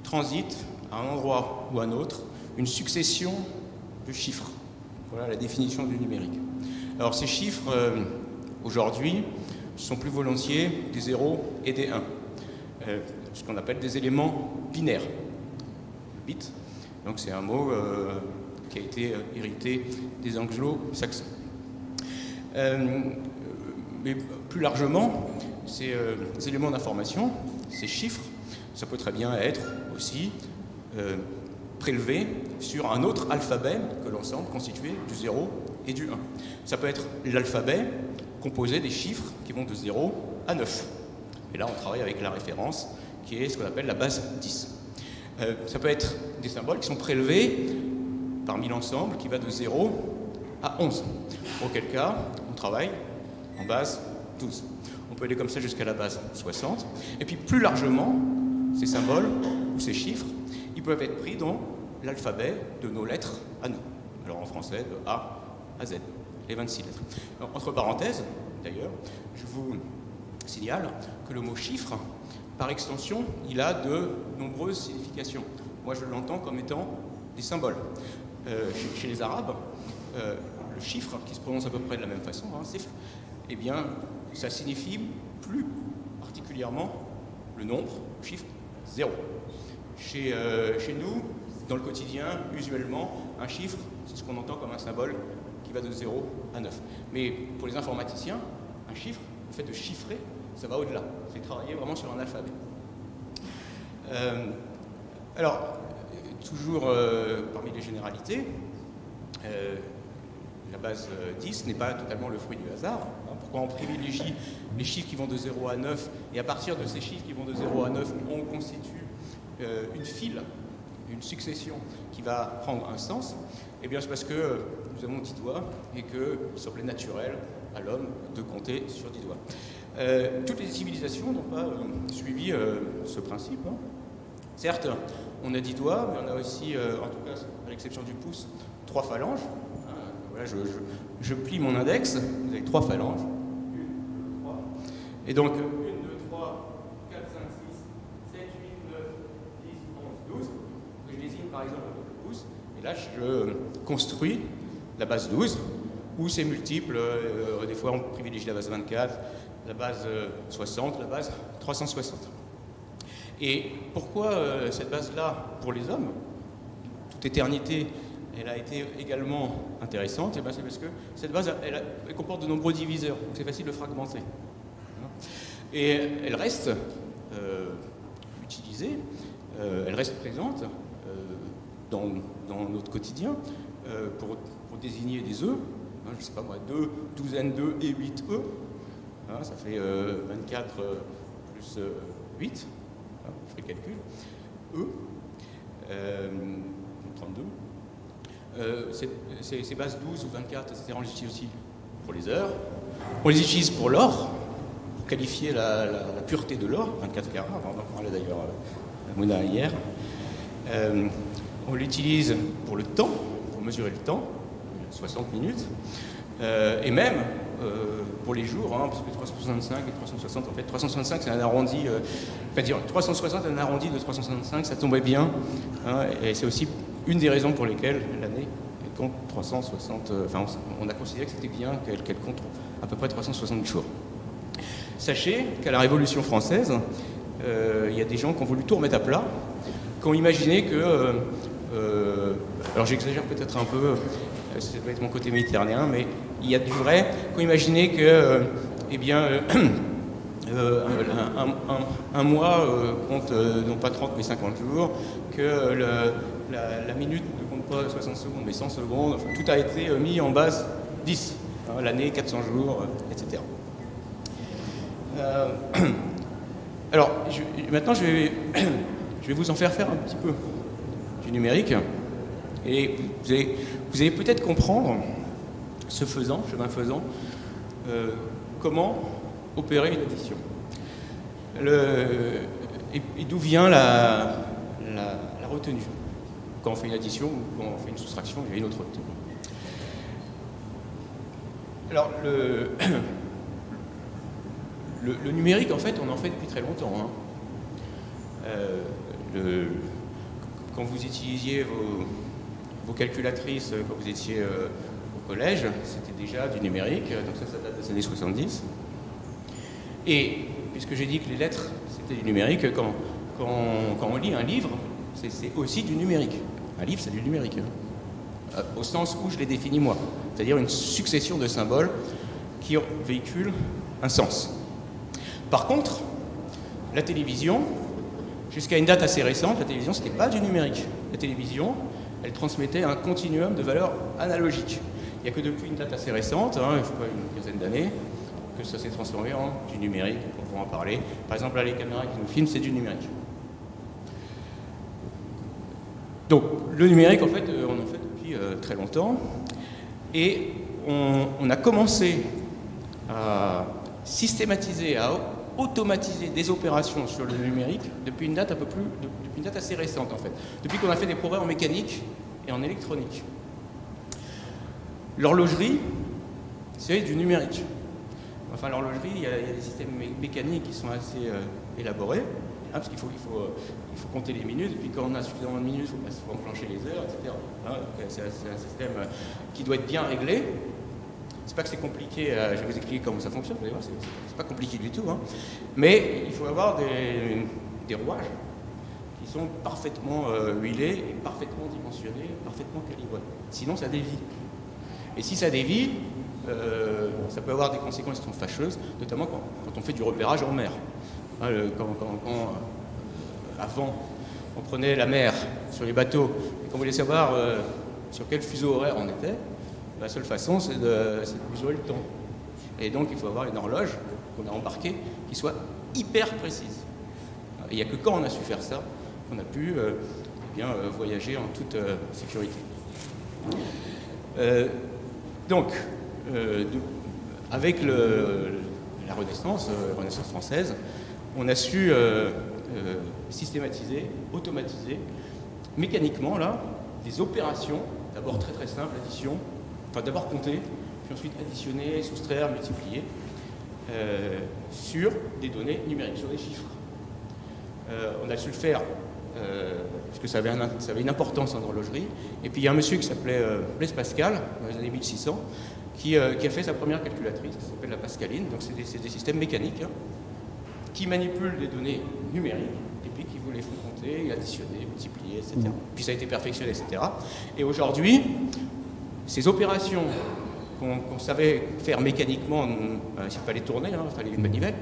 S7: transite à un endroit ou à un autre une succession de chiffres. Voilà la définition du numérique. Alors ces chiffres, aujourd'hui, sont plus volontiers des 0 et des 1, ce qu'on appelle des éléments binaires. Le bit, donc c'est un mot qui a été hérité des anglo-saxons. Mais plus largement, ces éléments d'information, ces chiffres, ça peut très bien être aussi prélevés sur un autre alphabet que l'ensemble constitué du 0 et du 1. Ça peut être l'alphabet composé des chiffres qui vont de 0 à 9. Et là, on travaille avec la référence qui est ce qu'on appelle la base 10. Ça peut être des symboles qui sont prélevés parmi l'ensemble qui va de 0 à 11. Auquel cas, on travaille en base 12. On peut aller comme ça jusqu'à la base 60. Et puis plus largement, ces symboles ou ces chiffres, ils peuvent être pris dans l'alphabet de nos lettres à nous. Alors en français, de A à Z, les 26 lettres. Alors, entre parenthèses, d'ailleurs, je vous signale que le mot chiffre, par extension, il a de nombreuses significations. Moi, je l'entends comme étant des symboles. Chez les Arabes, le chiffre, qui se prononce à peu près de la même façon, hein, sifr, eh bien, ça signifie plus particulièrement le nombre, le chiffre 0. Chez nous, dans le quotidien, usuellement, un chiffre, c'est ce qu'on entend comme un symbole qui va de 0 à 9. Mais pour les informaticiens, un chiffre, le fait de chiffrer, ça va au-delà. C'est travailler vraiment sur un alphabet. Alors, toujours parmi les généralités, la base 10 n'est pas totalement le fruit du hasard. Pourquoi on privilégie les chiffres qui vont de 0 à 9 et à partir de ces chiffres qui vont de 0 à 9, on constitue une file, une succession qui va prendre un sens? Eh bien, c'est parce que nous avons 10 doigts et qu'il semblait naturel à l'homme de compter sur 10 doigts. Toutes les civilisations n'ont pas suivi ce principe. Hein. Certes, on a 10 doigts, mais on a aussi, en tout cas, à l'exception du pouce, 3 phalanges. Voilà, je plie mon index, vous avez 3 phalanges. 1, 2, 3. Et donc, 1, 2, 3, 4, 5, 6, 7, 8, 9, 10, 11, 12. Je désigne par exemple le pouce. Et là, je construis la base 12, ou ses multiples. Des fois, on privilégie la base 24, la base 60, la base 360. Et pourquoi cette base-là, pour les hommes, toute éternité, elle a été également intéressante? Et bien, c'est parce que cette base, elle comporte de nombreux diviseurs, donc c'est facile de fragmenter. Et elle reste utilisée, elle reste présente dans notre quotidien pour désigner des œufs. Hein, je ne sais pas moi, 2, douzaine d'œufs et 8 œufs. Hein, ça fait 24 plus 8. Hein, on fait le calcul. œufs. 32. Ces bases 12 ou 24, etc., on les utilise aussi pour les heures. On les utilise pour l'or, pour qualifier la pureté de l'or, 24 carats, on en parlait d'ailleurs la Mona hier. On l'utilise pour le temps, pour mesurer le temps, 60 minutes, et même pour les jours, hein, parce que 365 et 360, en fait, 365 c'est un arrondi, 360 un arrondi de 365, ça tombait bien, hein, et c'est aussi une des raisons pour lesquelles l'année compte 360, enfin on a considéré que c'était bien qu'elle compte à peu près 360 jours. Sachez qu'à la Révolution française, il y a des gens qui ont voulu tout remettre à plat, qui ont imaginé que... alors j'exagère peut-être un peu, ça doit être mon côté méditerranéen, mais il y a du vrai, qui ont imaginé que, eh bien, un mois compte non pas 30 mais 50 jours, que la minute ne compte pas 60 secondes mais 100 secondes, enfin, tout a été mis en base 10, hein, l'année, 400 jours, etc. Alors, maintenant je vais vous en faire un petit peu du numérique, et vous allez peut-être comprendre, chemin faisant, comment opérer une addition. Et d'où vient la retenue. Quand on fait une addition ou quand on fait une soustraction, il y a une autre retenue. Alors, le numérique, en fait, on en fait depuis très longtemps. Hein. Quand vous utilisiez vos calculatrices, quand vous étiez au collège, c'était déjà du numérique, donc ça date des années 70. Et puisque j'ai dit que les lettres, c'était du numérique, quand on lit un livre, c'est aussi du numérique. Un livre, c'est du numérique, hein. Au sens où je l'ai défini moi, c'est-à-dire une succession de symboles qui véhiculent un sens. Par contre, la télévision, jusqu'à une date assez récente, la télévision, ce n'était pas du numérique. La télévision, elle transmettait un continuum de valeurs analogiques. Il n'y a que depuis une date assez récente, hein, je ne sais pas, une quinzaine d'années, que ça s'est transformé en du numérique, on pourra en parler. Par exemple, là, les caméras qui nous filment, c'est du numérique. Donc, le numérique, en fait, on en fait depuis très longtemps. Et on a commencé à systématiser, à automatiser des opérations sur le numérique depuis une date depuis une date assez récente, en fait. Depuis qu'on a fait des progrès en mécanique et en électronique. L'horlogerie, c'est du numérique. Enfin, l'horlogerie, il y a des systèmes mécaniques qui sont assez élaborés, hein, parce qu'il faut compter les minutes, et puis quand on a suffisamment de minutes, il faut enclencher les heures, etc. Hein, c'est un système qui doit être bien réglé. C'est pas que c'est compliqué, je vais vous expliquer comment ça fonctionne, vous allez voir, c'est pas compliqué du tout, hein. Mais il faut avoir des rouages qui sont parfaitement huilés, et parfaitement dimensionnés, parfaitement calibrés. Sinon, ça dévie. Et si ça dévie, ça peut avoir des conséquences qui sont fâcheuses, notamment quand on fait du repérage en mer. Hein, avant, on prenait la mer sur les bateaux, et qu'on voulait savoir sur quel fuseau horaire on était, la seule façon, c'est de mesurer le temps. Et donc, il faut avoir une horloge qu'on a embarquée qui soit hyper précise. Et il n'y a que quand on a su faire ça qu'on a pu voyager en toute sécurité. Donc, avec la Renaissance française, on a su systématiser, automatiser, mécaniquement, là, des opérations, d'abord très très simples, addition, enfin d'abord compter, puis ensuite additionner, soustraire, multiplier, sur des données numériques, sur des chiffres. On a su le faire parce que ça avait une importance en horlogerie. Et puis il y a un monsieur qui s'appelait Blaise Pascal, dans les années 1600, qui a fait sa première calculatrice, qui s'appelle la Pascaline. Donc c'est des systèmes mécaniques, hein, qui manipulent des données numériques, et puis qui vous les font compter, additionner, multiplier, etc. Puis ça a été perfectionné, etc. Et aujourd'hui, ces opérations qu'on savait faire mécaniquement, s'il fallait tourner, hein, il fallait une manivelle,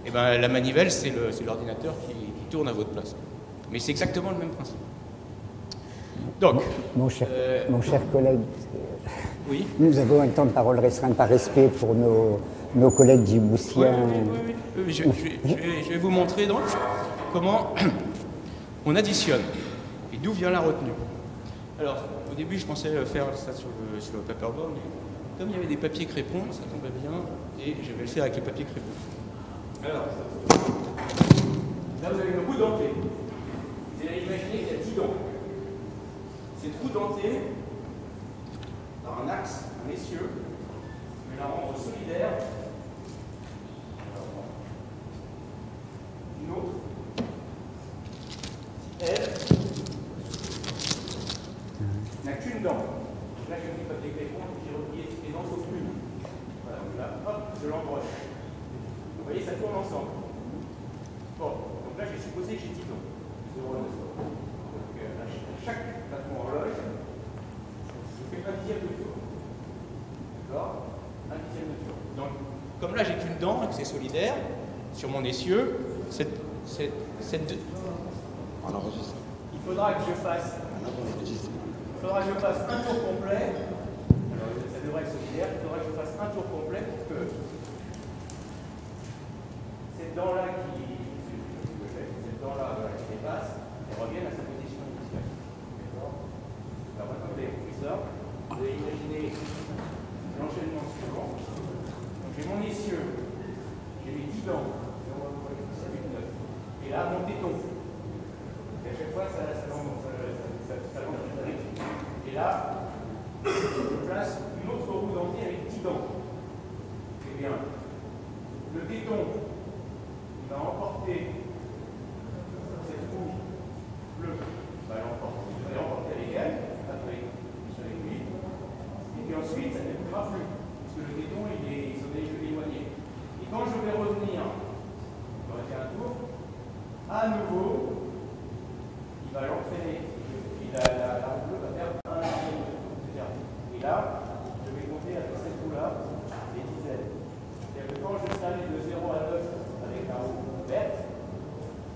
S7: et ben, la manivelle, c'est l'ordinateur qui tourne à votre place. Mais c'est exactement le même principe. Donc,
S4: mon cher collègue,
S7: oui.
S4: Nous avons un temps de parole restreint par respect pour nos collègues djiboutiens.
S7: Oui. Je vais vous montrer donc comment on additionne et d'où vient la retenue. Alors, au début, je pensais faire ça sur le paperboard, mais comme il y avait des papiers crépons, ça tombait bien, et je vais le faire avec les papiers crépons. Alors, là, vous avez une roue dentée. Vous allez imaginer qu'il y a 10 dents. Cette roue dentée, par un axe, un essieu, je vais la rendre solidaire. Une autre, elle, n'a qu'une dent. Là, j'ai mis le papier crépon, j'ai replié toutes les dents sauf une. Voilà, donc là, hop, je l'embroche. Vous voyez, ça tourne ensemble. Bon, donc là, j'ai supposé que j'ai 10 ans. 0 à 9 ans. Donc à chaque battement horloge, je fais un dixième de tour. D'accord? Un dixième de tour. Donc, comme là, j'ai qu'une dent et que c'est solidaire, sur mon essieu, il faudra que je fasse un tour complet. Alors, ça devrait être solidaire. Il faudra que je fasse un tour complet pour que cette dent-là qui dépasse, elle revienne à sa position initiale. D'accord? Alors maintenant, vous avez compris ça. Vous allez imaginer l'enchaînement suivant. Donc j'ai mon essieu, j'ai mes 10 dents, 0, 7, 8, 9. Et là, mon téton. Et à chaque fois, ça l'enchaîne. Et là, je place une autre roue dentée avec 10 dents. Eh bien, le téton, il va emporter cette roue bleue, il va l'emporter avec elle, sur l'aiguille, et puis ensuite, ça ne bougera plus, parce que le téton, il s'en est éloigné. Et quand je vais revenir, je vais faire un tour, à nouveau, il va l'entraîner. La roue bleue va faire un tour. Et là, je vais compter avec cette roue-là les dizaines. C'est-à-dire que quand je serai allé de 0 à 9 avec la roue verte,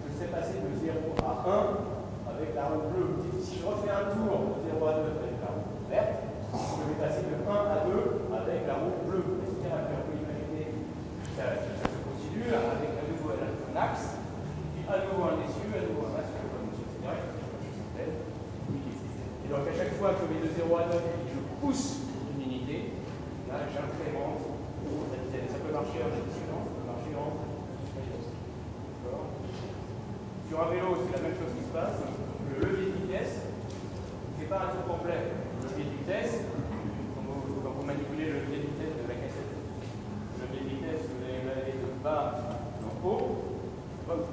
S7: je sais passer de 0 à 1 avec la roue bleue. Si je refais un tour de 0 à 9 avec la roue verte, je vais passer de 1 à 2 avec la roue bleue. C'est-à-dire qu'on peut imaginer que ça se continue avec à nouveau un axe, puis à nouveau un essieu, à nouveau un axe, etc. Et donc à chaque fois que je mets de 0 à 9 et que je pousse une unité, là j'incrémente la vitesse. Ça peut marcher en addition, ça peut marcher en subtraction. Sur un vélo, c'est la même chose qui se passe. Le levier de vitesse, ce n'est pas un tour complet. Le levier de vitesse, quand vous manipulez le levier de vitesse de la cassette, le levier de vitesse, vous allez de bas en haut. Je ne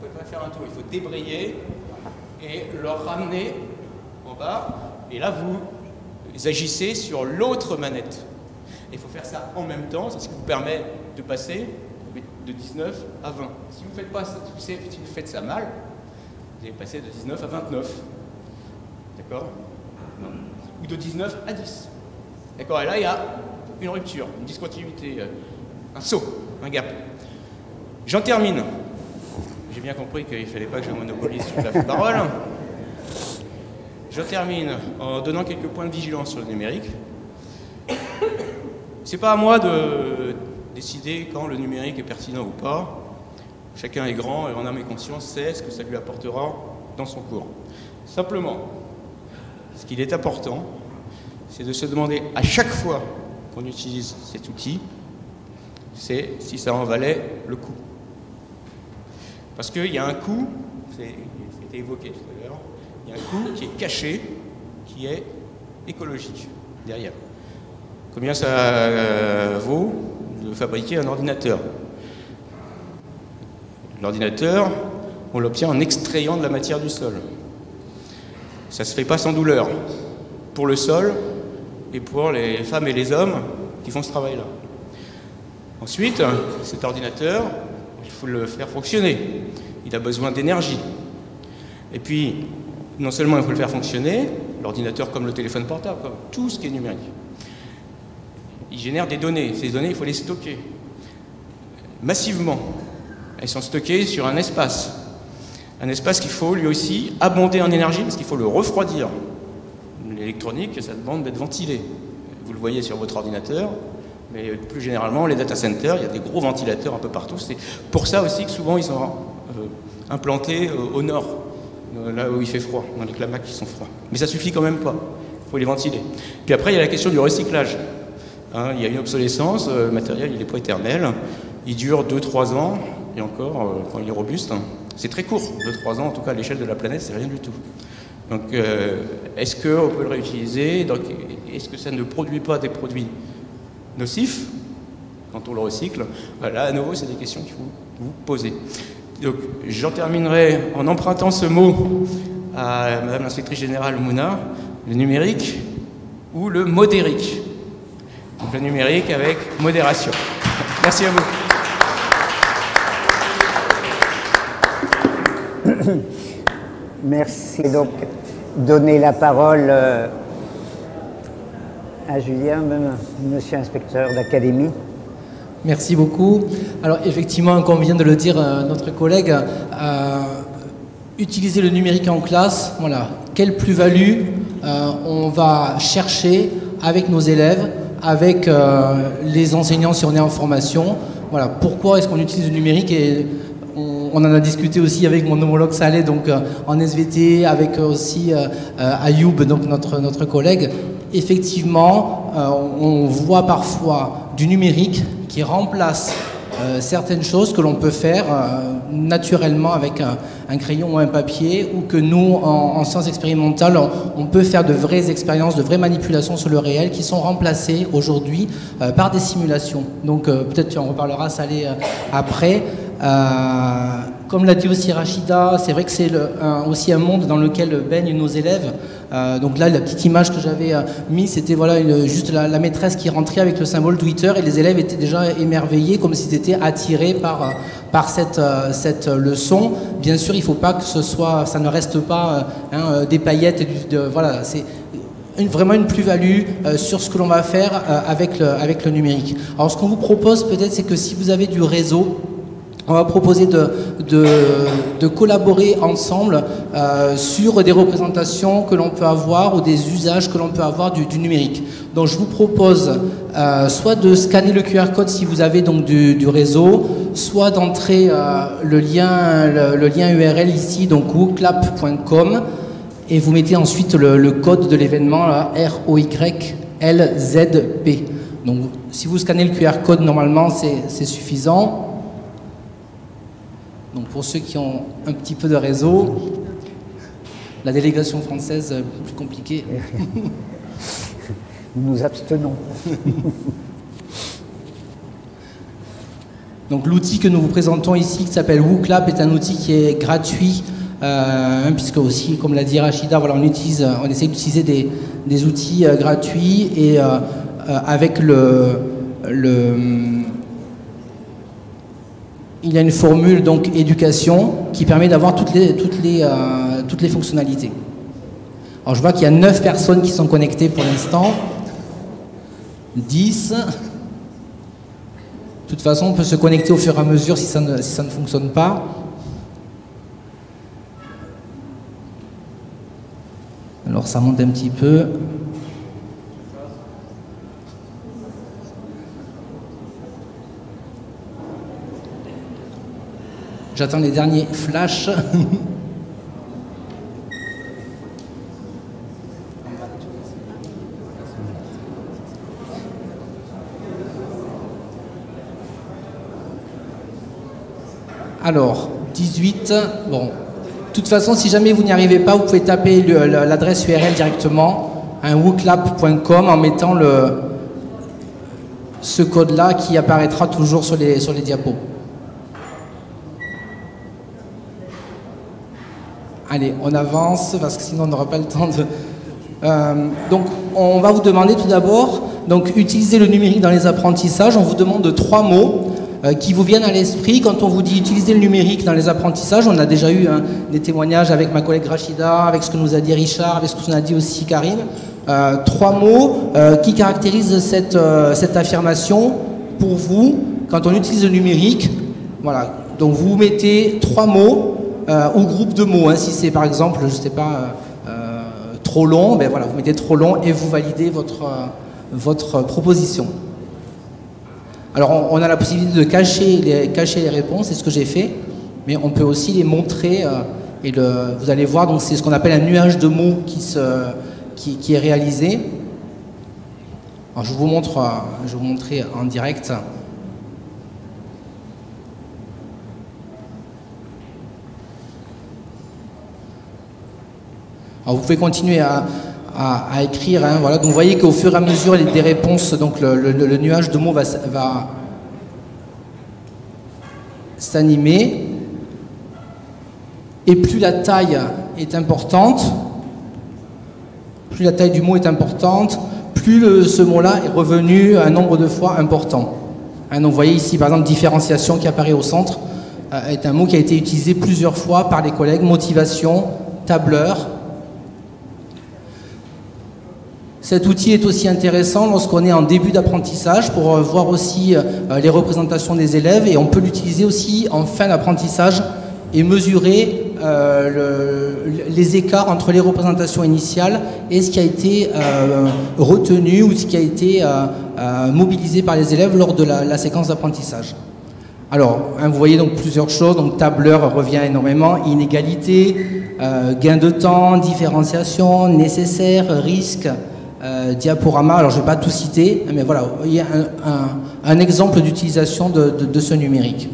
S7: peux pas faire un tour, il faut débrayer et le ramener en bas, et là vous agissez sur l'autre manette. Il faut faire ça en même temps, c'est ce qui vous permet de passer de 19 à 20. Si vous faites ça mal, vous allez passer de 19 à 29. D'accord? Ou de 19 à 10. D'accord? Et là, il y a une rupture, une discontinuité, un saut, un gap. J'en termine. J'ai bien compris qu'il ne fallait pas que je monopolise sur la parole. Je termine en donnant quelques points de vigilance sur le numérique. C'est pas à moi de décider quand le numérique est pertinent ou pas. Chacun est grand et en âme et conscience sait ce que ça lui apportera dans son cours. Simplement, ce qu'il est important, c'est de se demander à chaque fois qu'on utilise cet outil, c'est si ça en valait le coup. Parce qu'il y a un coût, c'était évoqué tout à l'heure, il y a un coût qui est caché, qui est écologique derrière. Combien ça vaut de fabriquer un ordinateur? L'ordinateur, on l'obtient en extrayant de la matière du sol. Ça ne se fait pas sans douleur, pour le sol et pour les femmes et les hommes qui font ce travail-là. Ensuite, cet ordinateur, il faut le faire fonctionner. Il a besoin d'énergie. Et puis, non seulement il faut le faire fonctionner, l'ordinateur comme le téléphone portable, comme tout ce qui est numérique. Il génère des données. Ces données, il faut les stocker massivement. Elles sont stockées sur un espace. Un espace qu'il faut lui aussi abonder en énergie parce qu'il faut le refroidir. L'électronique, ça demande d'être ventilé. Vous le voyez sur votre ordinateur, mais plus généralement, les data centers, il y a des gros ventilateurs un peu partout. C'est pour ça aussi que souvent, ils sont implantés au nord, là où il fait froid, dans les climats qui sont froids. Mais ça suffit quand même pas. Il faut les ventiler. Puis après, il y a la question du recyclage. Il y a une obsolescence, le matériel, il n'est pas éternel. Il dure 2-3 ans, et encore, quand il est robuste, c'est très court. 2-3 ans, en tout cas, à l'échelle de la planète, c'est rien du tout. Donc, est-ce qu'on peut le réutiliser? Donc, est-ce que ça ne produit pas des produits nocifs quand on le recycle? Là, à nouveau, c'est des questions qu'il faut vous poser. Donc, j'en terminerai en empruntant ce mot à Madame l'inspectrice générale Mouna, le numérique ou le modérique. Donc, le numérique avec modération. Merci à vous.
S4: Merci. Donc, donner la parole à Julien, monsieur inspecteur d'académie.
S5: Merci beaucoup. Alors effectivement, comme vient de le dire notre collègue, utiliser le numérique en classe, voilà, quelle plus-value on va chercher avec nos élèves, avec les enseignants si on est en formation. Voilà, pourquoi est-ce qu'on utilise le numérique et on en a discuté aussi avec mon homologue Saleh, donc en SVT, avec aussi Ayoub, donc notre collègue. Effectivement, on voit parfois du numérique qui remplace certaines choses que l'on peut faire naturellement avec un crayon ou un papier, ou que nous, en sciences expérimentales, on peut faire de vraies expériences, de vraies manipulations sur le réel qui sont remplacées aujourd'hui par des simulations. Donc peut-être tu en reparleras, Saleh, après. Comme l'a dit aussi Rachida, c'est vrai que c'est aussi un monde dans lequel baignent nos élèves. Donc là, la petite image que j'avais mise, c'était voilà, juste la maîtresse qui rentrait avec le symbole Twitter et les élèves étaient déjà émerveillés, comme s'ils étaient attirés par cette leçon. Bien sûr, il ne faut pas que ça ne reste pas des paillettes. Voilà, c'est vraiment une plus-value sur ce que l'on va faire avec le numérique. Alors, ce qu'on vous propose peut-être, c'est que si vous avez du réseau, on va proposer de collaborer ensemble sur des représentations que l'on peut avoir ou des usages que l'on peut avoir du numérique. Donc je vous propose soit de scanner le QR code si vous avez donc du réseau, soit d'entrer le lien URL ici, donc wooklap.com, et vous mettez ensuite le code de l'événement ROYLZP. Donc si vous scannez le QR code, normalement c'est suffisant. Donc pour ceux qui ont un petit peu de réseau, la délégation française, plus compliquée.
S4: Nous nous abstenons.
S5: Donc l'outil que nous vous présentons ici, qui s'appelle WooClap, est un outil qui est gratuit, puisque aussi, comme l'a dit Rachida, voilà, on essaie d'utiliser des outils gratuits, et avec il y a une formule donc éducation qui permet d'avoir toutes les fonctionnalités. Alors je vois qu'il y a 9 personnes qui sont connectées pour l'instant. 10. De toute façon, on peut se connecter au fur et à mesure si ça ne fonctionne pas. Alors ça monte un petit peu. J'attends les derniers flashs. Alors, 18. Bon, de toute façon, si jamais vous n'y arrivez pas, vous pouvez taper l'adresse URL directement, wooklap.com, en mettant ce code-là qui apparaîtra toujours sur les diapos. Allez, on avance parce que sinon on n'aura pas le temps de... donc, on va vous demander tout d'abord, donc utiliser le numérique dans les apprentissages. On vous demande 3 mots qui vous viennent à l'esprit quand on vous dit utiliser le numérique dans les apprentissages. On a déjà eu des témoignages avec ma collègue Rachida, avec ce que nous a dit Richard, avec ce que nous a dit aussi Karine. 3 mots qui caractérisent cette affirmation pour vous quand on utilise le numérique. Voilà, donc vous mettez 3 mots ou groupe de mots, si c'est par exemple, je ne sais pas, trop long, ben voilà, vous mettez trop long et vous validez votre proposition. Alors on a la possibilité de cacher les réponses, c'est ce que j'ai fait, mais on peut aussi les montrer et vous allez voir, donc c'est ce qu'on appelle un nuage de mots qui est réalisé. Alors je vais vous montrer en direct. Alors vous pouvez continuer à écrire, voilà. Donc vous voyez qu'au fur et à mesure des réponses, donc le nuage de mots va s'animer, et plus la taille est importante, plus la taille du mot est importante, plus ce mot-là est revenu un nombre de fois important. Donc vous voyez ici par exemple différenciation qui apparaît au centre. est un mot qui a été utilisé plusieurs fois par les collègues. Motivation, tableur. Cet outil est aussi intéressant lorsqu'on est en début d'apprentissage pour voir aussi les représentations des élèves, et on peut l'utiliser aussi en fin d'apprentissage et mesurer les écarts entre les représentations initiales et ce qui a été retenu ou ce qui a été mobilisé par les élèves lors de la séquence d'apprentissage. Alors, vous voyez donc plusieurs choses, donc tableur revient énormément, inégalité, gain de temps, différenciation, nécessaire, risque, diaporama. Alors je ne vais pas tout citer, mais voilà, il y a un exemple d'utilisation de ce numérique.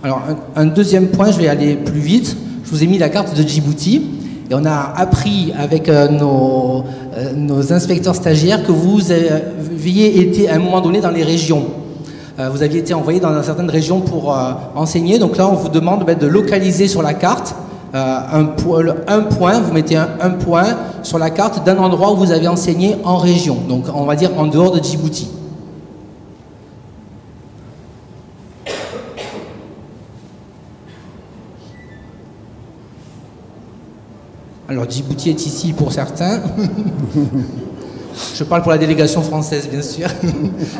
S5: Alors un deuxième point, je vais aller plus vite, je vous ai mis la carte de Djibouti, et on a appris avec nos inspecteurs stagiaires que vous aviez été à un moment donné dans les régions. Vous aviez été envoyé dans certaines régions pour enseigner, donc là on vous demande de localiser sur la carte un point, vous mettez un point sur la carte d'un endroit où vous avez enseigné en région, donc on va dire en dehors de Djibouti. Alors Djibouti est ici pour certains. Je parle pour la délégation française bien sûr,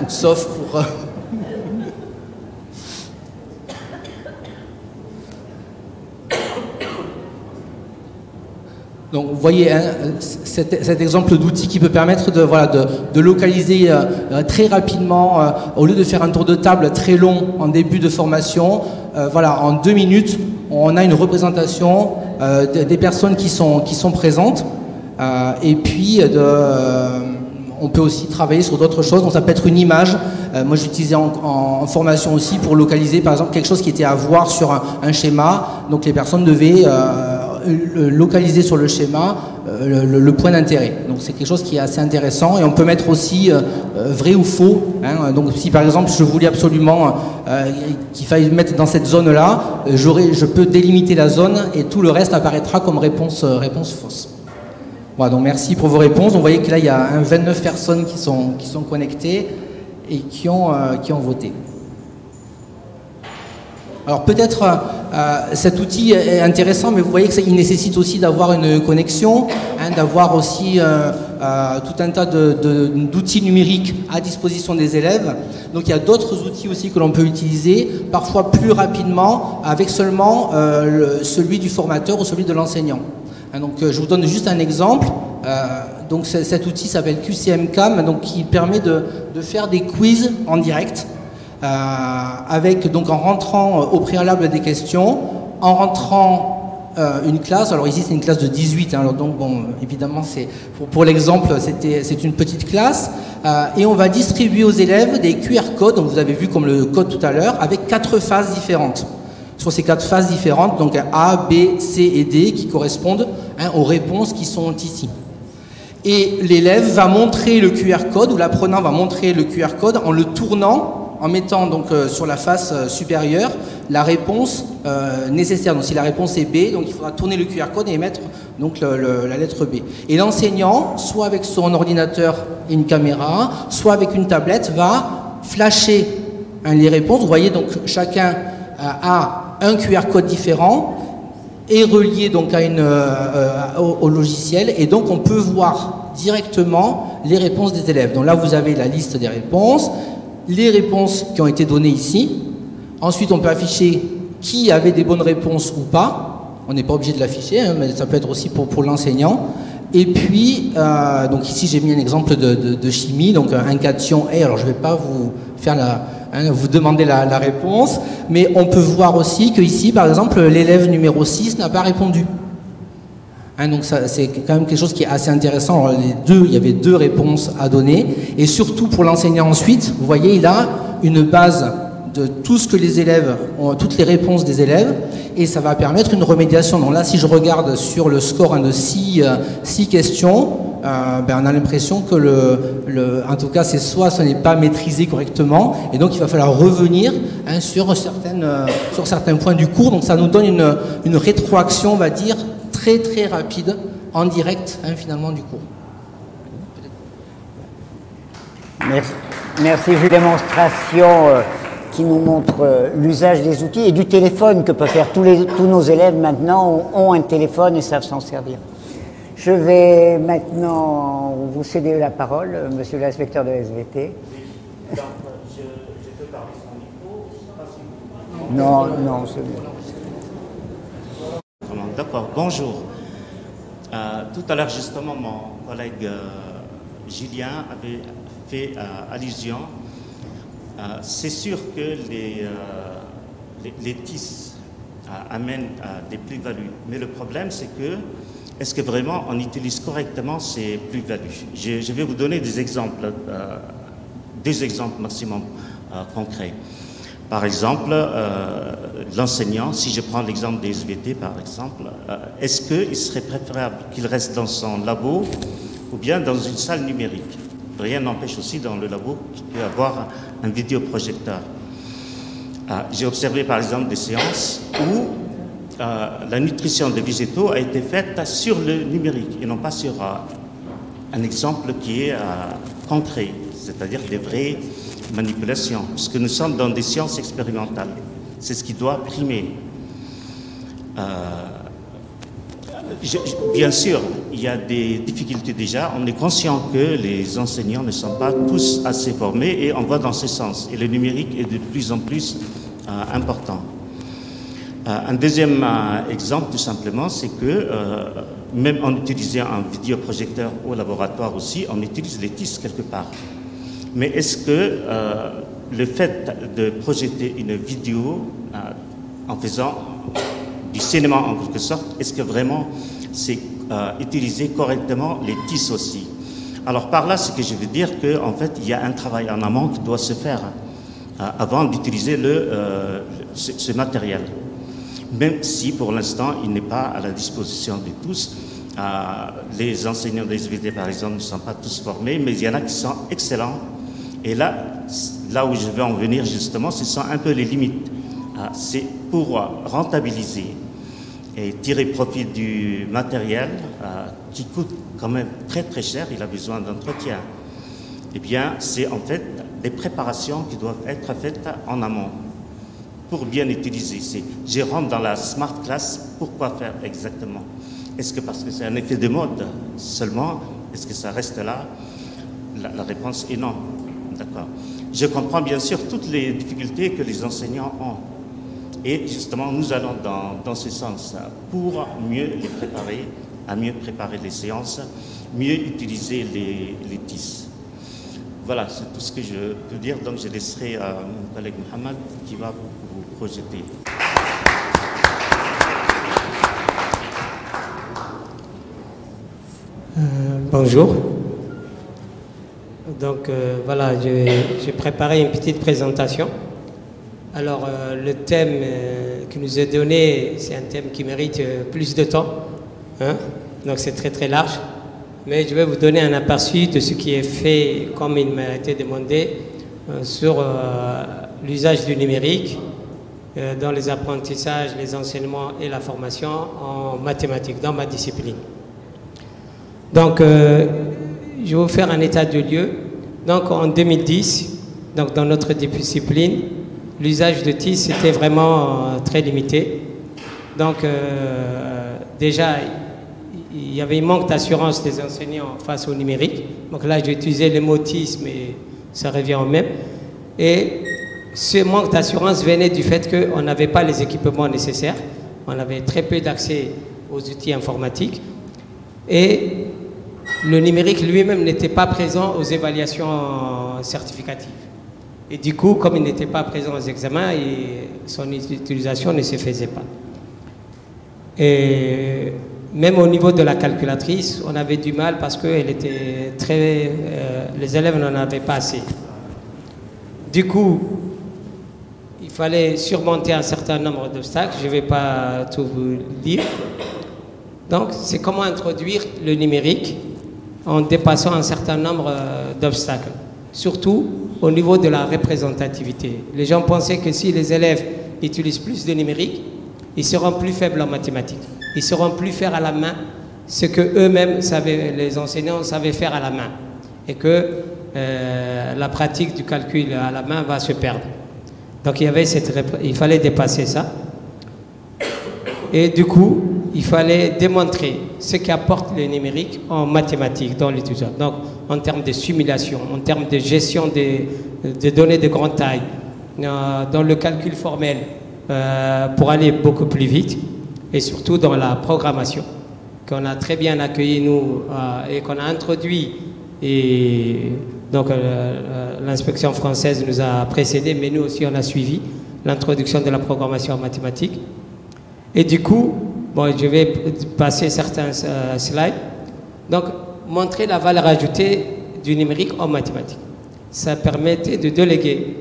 S5: sauf pour... Donc vous voyez cet exemple d'outil qui peut permettre de localiser très rapidement, au lieu de faire un tour de table très long en début de formation, en 2 minutes, on a une représentation des personnes qui sont présentes, et puis on peut aussi travailler sur d'autres choses, donc ça peut être une image. Moi j'utilisais en formation aussi pour localiser par exemple quelque chose qui était à voir sur un schéma, donc les personnes devaient localiser sur le schéma le point d'intérêt. Donc c'est quelque chose qui est assez intéressant, et on peut mettre aussi vrai ou faux. Donc si par exemple je voulais absolument qu'il faille mettre dans cette zone-là, je peux délimiter la zone et tout le reste apparaîtra comme réponse fausse. Voilà, donc merci pour vos réponses. Vous voyez que là il y a 29 personnes qui sont connectées et qui ont voté. Alors peut-être cet outil est intéressant, mais vous voyez qu'il nécessite aussi d'avoir une connexion, d'avoir aussi tout un tas d'outils numériques à disposition des élèves. Donc il y a d'autres outils aussi que l'on peut utiliser, parfois plus rapidement, avec seulement celui du formateur ou celui de l'enseignant. Donc je vous donne juste un exemple. Donc cet outil s'appelle QCM-Cam, donc qui permet de faire des quiz en direct. Donc en rentrant au préalable des questions, en rentrant une classe, alors ici c'est une classe de 18, alors donc bon, évidemment c'est pour l'exemple c'est une petite classe, et on va distribuer aux élèves des QR codes, donc vous avez vu comme le code tout à l'heure, avec 4 phases différentes. Sur ces 4 phases différentes, donc A, B, C et D, qui correspondent aux réponses qui sont ici. Et l'élève va montrer le QR code, ou l'apprenant va montrer le QR code en le tournant, en mettant donc sur la face supérieure la réponse nécessaire. Donc si la réponse est B, donc il faudra tourner le QR code et mettre donc la lettre B. Et l'enseignant, soit avec son ordinateur et une caméra, soit avec une tablette, va flasher les réponses. Vous voyez donc chacun a un QR code différent et relié donc au logiciel, et donc on peut voir directement les réponses des élèves. Donc là vous avez la liste des réponses, les réponses qui ont été données ici. Ensuite, on peut afficher qui avait des bonnes réponses ou pas. On n'est pas obligé de l'afficher, mais ça peut être aussi pour l'enseignant. Et puis, donc ici, j'ai mis un exemple de chimie, donc un cation A. Alors, je ne vais pas vous faire vous demander la réponse, mais on peut voir aussi que ici, par exemple, l'élève numéro 6 n'a pas répondu. Donc c'est quand même quelque chose qui est assez intéressant. Alors, il y avait 2 réponses à donner, et surtout pour l'enseignant ensuite, vous voyez, il a une base de tout ce que les élèves ont, toutes les réponses des élèves, et ça va permettre une remédiation. Donc là, si je regarde sur le score de 6 questions, on a l'impression que en tout cas, soit ce n'est pas maîtrisé correctement, et donc il va falloir revenir sur certains points du cours. Donc ça nous donne une rétroaction, on va dire, très très rapide, en direct finalement du cours.
S4: Merci. Merci, une démonstration qui nous montre l'usage des outils et du téléphone que peuvent faire tous nos élèves maintenant ont un téléphone et savent s'en servir. Je vais maintenant vous céder la parole, monsieur l'inspecteur de SVT.
S8: Donc, je peux parler sans micro?
S4: Non, c'est bon.
S8: D'accord, bonjour. Tout à l'heure, justement, mon collègue Julien avait fait allusion. C'est sûr que les TIS amènent des plus-values, mais le problème, c'est que est-ce que vraiment on utilise correctement ces plus-values? Je vais vous donner des exemples, deux exemples maximum concrets. Par exemple, l'enseignant, si je prends l'exemple des SVT par exemple, est-ce qu'il serait préférable qu'il reste dans son labo ou bien dans une salle numérique? Rien n'empêche aussi dans le labo qu'il peut avoir un vidéoprojecteur. J'ai observé par exemple des séances où la nutrition des végétaux a été faite sur le numérique et non pas sur un exemple qui est concret, c'est-à-dire des vraies manipulations, puisque nous sommes dans des sciences expérimentales. C'est ce qui doit primer. Bien sûr, il y a des difficultés déjà. On est conscient que les enseignants ne sont pas tous assez formés et on va dans ce sens. Et le numérique est de plus en plus important. Un deuxième exemple, tout simplement, c'est que même en utilisant un vidéoprojecteur au laboratoire aussi, on utilise les TIS quelque part. Mais est-ce que le fait de projeter une vidéo en faisant du cinéma en quelque sorte, est-ce que vraiment c'est utiliser correctement les TIS aussi? Alors par là, ce que je veux dire, qu'en fait, il y a un travail en amont qui doit se faire avant d'utiliser ce matériel. Même si pour l'instant, il n'est pas à la disposition de tous. Les enseignants des SVT, par exemple, ne sont pas tous formés, mais il y en a qui sont excellents. Et là où je veux en venir justement, ce sont un peu les limites. C'est pour rentabiliser et tirer profit du matériel qui coûte quand même très très cher, il a besoin d'entretien. Eh bien, c'est en fait des préparations qui doivent être faites en amont pour bien utiliser. Je rentre dans la smart class, pourquoi faire exactement? Est-ce que parce que c'est un effet de mode seulement? Est-ce que ça reste là? La réponse est non. D'accord. Je comprends bien sûr toutes les difficultés que les enseignants ont. Et justement, nous allons dans ce sens pour mieux les préparer, à mieux préparer les séances, mieux utiliser les TIS. Voilà, c'est tout ce que je peux dire. Donc, je laisserai mon collègue Mohamed qui va vous projeter.
S9: Bonjour. Donc voilà, j'ai préparé une petite présentation. Alors le thème qui nous est donné, c'est un thème qui mérite plus de temps, hein? Donc c'est très très large. Mais je vais vous donner un aperçu de ce qui est fait, comme il m'a été demandé, sur l'usage du numérique dans les apprentissages, les enseignements et la formation en mathématiques, dans ma discipline. Donc, je vais vous faire un état de lieu. Donc, en 2010, donc dans notre discipline, l'usage de TIS était vraiment très limité. Donc, déjà, il y avait un manque d'assurance des enseignants face au numérique. Donc là, j'ai utilisé le mot TIS, mais ça revient au même. Et ce manque d'assurance venait du fait qu'on n'avait pas les équipements nécessaires. On avait très peu d'accès aux outils informatiques. Et le numérique lui-même n'était pas présent aux évaluations certificatives. Et du coup, comme il n'était pas présent aux examens, son utilisation ne se faisait pas. Et même au niveau de la calculatrice, on avait du mal parce que les élèves n'en avaient pas assez. Du coup, il fallait surmonter un certain nombre d'obstacles. Je ne vais pas tout vous dire. Donc, c'est comment introduire le numérique en dépassant un certain nombre d'obstacles, surtout au niveau de la représentativité. Les gens pensaient que si les élèves utilisent plus de numérique, ils seront plus faibles en mathématiques. Ils sauront plus faire à la main ce que eux-mêmes savaient, les enseignants savaient faire à la main, et que la pratique du calcul à la main va se perdre. Donc il fallait dépasser ça. Et du coup, il fallait démontrer ce qu'apporte le numérique en mathématiques dans l'étude. Donc, en termes de simulation, en termes de gestion des données de grande taille, dans le calcul formel, pour aller beaucoup plus vite, et surtout dans la programmation, qu'on a très bien accueilli nous, et qu'on a introduit. Et donc, l'inspection française nous a précédés, mais nous aussi, on a suivi l'introduction de la programmation en mathématiques. Et du coup, bon, je vais passer certains slides. Donc, montrer la valeur ajoutée du numérique en mathématiques. Ça permettait de déléguer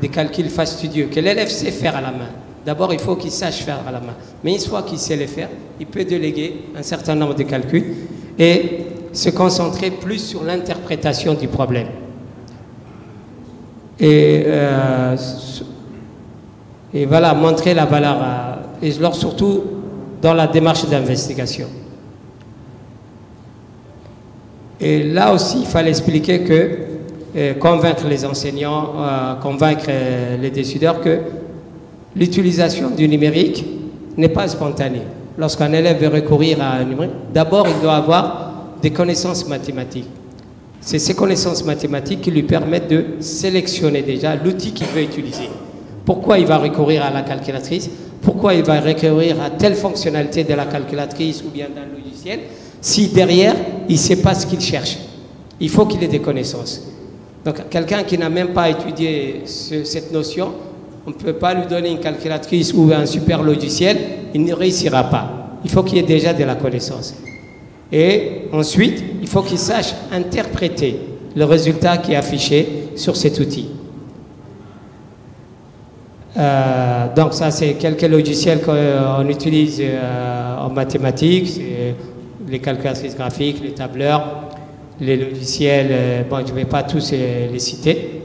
S9: des calculs fastidieux que l'élève sait faire à la main. D'abord, il faut qu'il sache faire à la main. Mais une fois qu'il sait les faire, il peut déléguer un certain nombre de calculs et se concentrer plus sur l'interprétation du problème. Et voilà, montrer la valeur, et surtout dans la démarche d'investigation. Et là aussi, il fallait expliquer que, convaincre les enseignants, convaincre les décideurs que l'utilisation du numérique n'est pas spontanée. Lorsqu'un élève veut recourir à un numérique, d'abord, il doit avoir des connaissances mathématiques. C'est ces connaissances mathématiques qui lui permettent de sélectionner déjà l'outil qu'il veut utiliser. Pourquoi il va recourir à la calculatrice? Pourquoi il va recourir à telle fonctionnalité de la calculatrice ou bien d'un logiciel si derrière, il ne sait pas ce qu'il cherche? Il faut qu'il ait des connaissances. Donc, quelqu'un qui n'a même pas étudié cette notion, on ne peut pas lui donner une calculatrice ou un super logiciel, il ne réussira pas. Il faut qu'il ait déjà de la connaissance. Et ensuite, il faut qu'il sache interpréter le résultat qui est affiché sur cet outil. Donc ça, c'est quelques logiciels qu'on utilise en mathématiques, les calculatrices graphiques, les tableurs, les logiciels, bon, je ne vais pas tous les citer.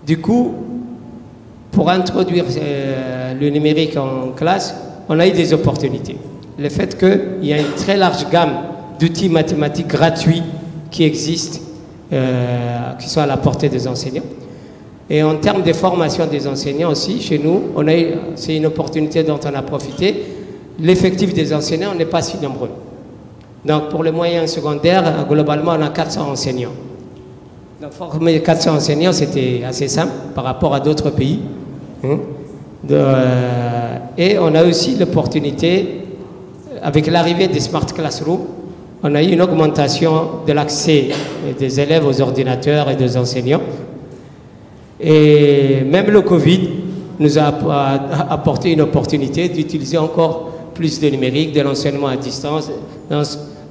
S9: Du coup, pour introduire le numérique en classe, on a eu des opportunités. Le fait qu'il y a une très large gamme d'outils mathématiques gratuits qui existent, qui sont à la portée des enseignants. Et en termes de formation des enseignants aussi, chez nous, c'est une opportunité dont on a profité. L'effectif des enseignants n'est pas si nombreux. Donc pour le moyen secondaire, globalement, on a 400 enseignants. Donc former 400 enseignants, c'était assez simple par rapport à d'autres pays. Et on a aussi l'opportunité, avec l'arrivée des Smart Classroom, on a eu une augmentation de l'accès des élèves aux ordinateurs et des enseignants. Et même le Covid nous a apporté une opportunité d'utiliser encore plus de numérique, de l'enseignement à distance,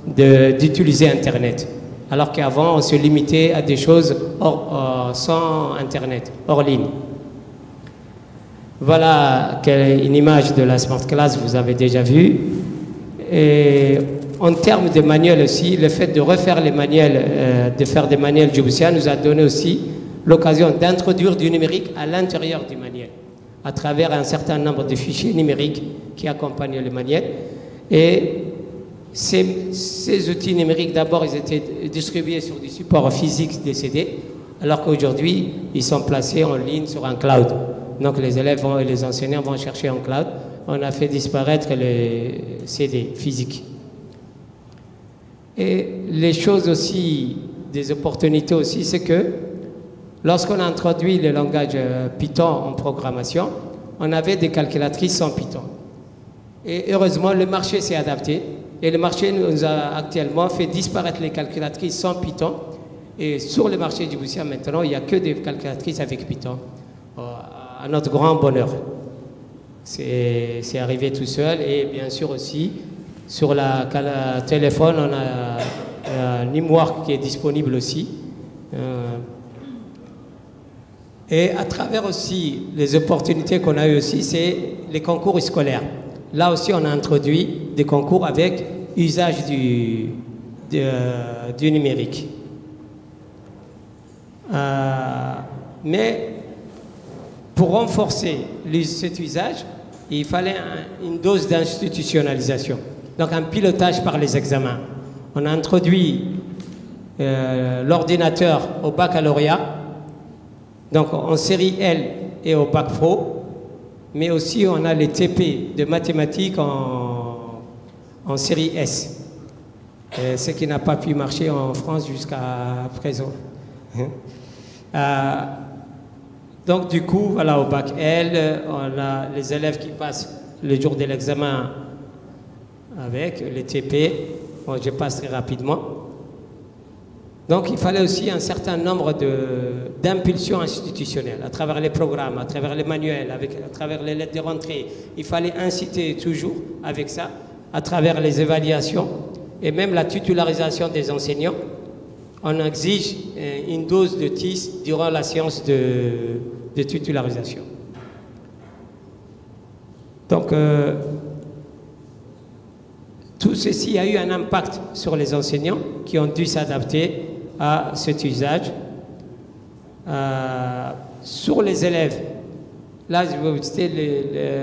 S9: d'utiliser Internet. Alors qu'avant, on se limitait à des choses sans Internet, hors ligne. Voilà une image de la Smart Class, vous avez déjà vu. Et en termes de manuels aussi, le fait de refaire les manuels, de faire des manuels djiboutiens nous a donné aussi l'occasion d'introduire du numérique à l'intérieur du manuel, à travers un certain nombre de fichiers numériques qui accompagnent le manuel. Et ces outils numériques, d'abord, ils étaient distribués sur des supports physiques des CD, alors qu'aujourd'hui, ils sont placés en ligne sur un cloud. Donc les élèves et les enseignants vont chercher en cloud. On a fait disparaître les CD physiques. Et les choses aussi, des opportunités aussi, c'est que lorsqu'on a introduit le langage Python en programmation, on avait des calculatrices sans Python. Et heureusement, le marché s'est adapté. Et le marché nous a actuellement fait disparaître les calculatrices sans Python. Et sur le marché djiboutien maintenant, il n'y a que des calculatrices avec Python. À notre grand bonheur. C'est arrivé tout seul. Et bien sûr aussi, sur le téléphone, on a un Nimwork qui est disponible aussi. Et à travers aussi les opportunités qu'on a eues aussi, c'est les concours scolaires. Là aussi, on a introduit des concours avec usage du numérique. Mais pour renforcer cet usage, il fallait une dose d'institutionnalisation. Donc un pilotage par les examens. On a introduit l'ordinateur au baccalauréat Donc en série L et au bac pro, mais aussi on a les TP de mathématiques en série S, ce qui n'a pas pu marcher en France jusqu'à présent. Donc du coup, voilà, au bac L, on a les élèves qui passent le jour de l'examen avec les TP. Bon, je passe très rapidement. Donc il fallait aussi un certain nombre d'impulsions institutionnelles à travers les programmes, à travers les manuels, à travers les lettres de rentrée. Il fallait inciter toujours avec ça, à travers les évaluations et même la titularisation des enseignants. On exige une dose de TIS durant la séance de titularisation. Donc, tout ceci a eu un impact sur les enseignants qui ont dû s'adapter à cet usage. Sur les élèves, là je vais vous citer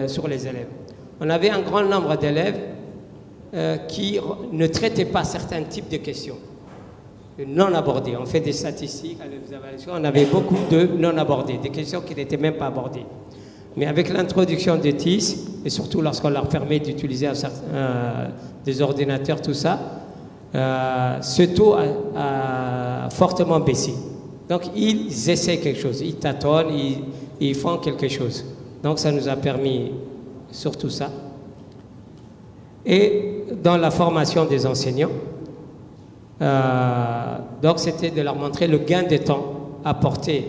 S9: sur les élèves. On avait un grand nombre d'élèves qui ne traitaient pas certains types de questions non abordées. On fait des statistiques, des évaluations, on avait beaucoup de non abordées, des questions qui n'étaient même pas abordées. Mais avec l'introduction des TIS, et surtout lorsqu'on leur permet d'utiliser des ordinateurs, tout ça, ce taux a fortement baissé. Donc ils essaient quelque chose, ils tâtonnent, ils font quelque chose. Donc ça nous a permis surtout ça. Et dans la formation des enseignants, donc c'était de leur montrer le gain de temps apporté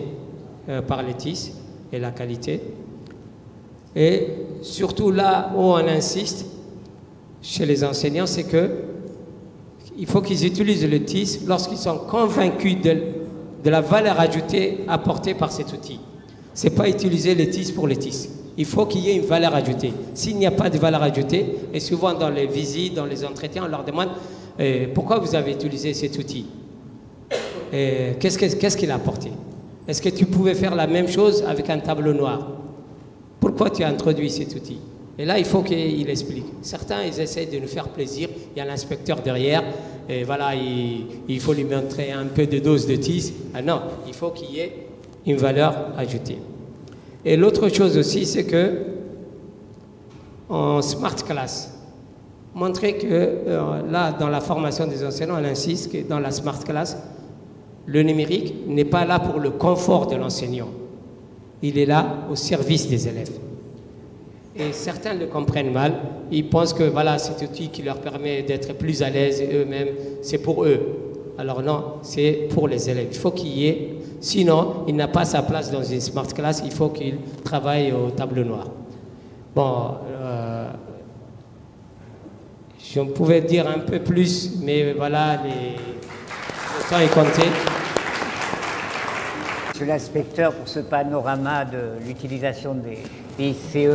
S9: par les TIS et la qualité. Et surtout là où on insiste chez les enseignants, c'est qu'il faut qu'ils utilisent le TIS lorsqu'ils sont convaincus de la valeur ajoutée apportée par cet outil. Ce n'est pas utiliser le TIS pour le TIS. Il faut qu'il y ait une valeur ajoutée. S'il n'y a pas de valeur ajoutée, et souvent dans les visites, dans les entretiens, on leur demande pourquoi vous avez utilisé cet outil, qu'est-ce qu'il a apporté. Est-ce que tu pouvais faire la même chose avec un tableau noir? Pourquoi tu as introduit cet outil? Et là, il faut qu'il explique. Certains, ils essaient de nous faire plaisir. Il y a l'inspecteur derrière. Et voilà, il faut lui montrer un peu de dose de TIS. Ah non, il faut qu'il y ait une valeur ajoutée. Et l'autre chose aussi, c'est que en Smart Class, montrer que là, dans la formation des enseignants, on insiste que dans la Smart Class, le numérique n'est pas là pour le confort de l'enseignant. Il est là au service des élèves. Et certains le comprennent mal. Ils pensent que voilà, cet outil qui leur permet d'être plus à l'aise eux-mêmes, c'est pour eux. Alors non, c'est pour les élèves. Il faut qu'il y ait, sinon, il n'a pas sa place dans une Smart Class, il faut qu'il travaille au tableau noir. Bon, je pouvais dire un peu plus, mais voilà, le temps est compté.
S4: Monsieur l'inspecteur, pour ce panorama de l'utilisation des ICE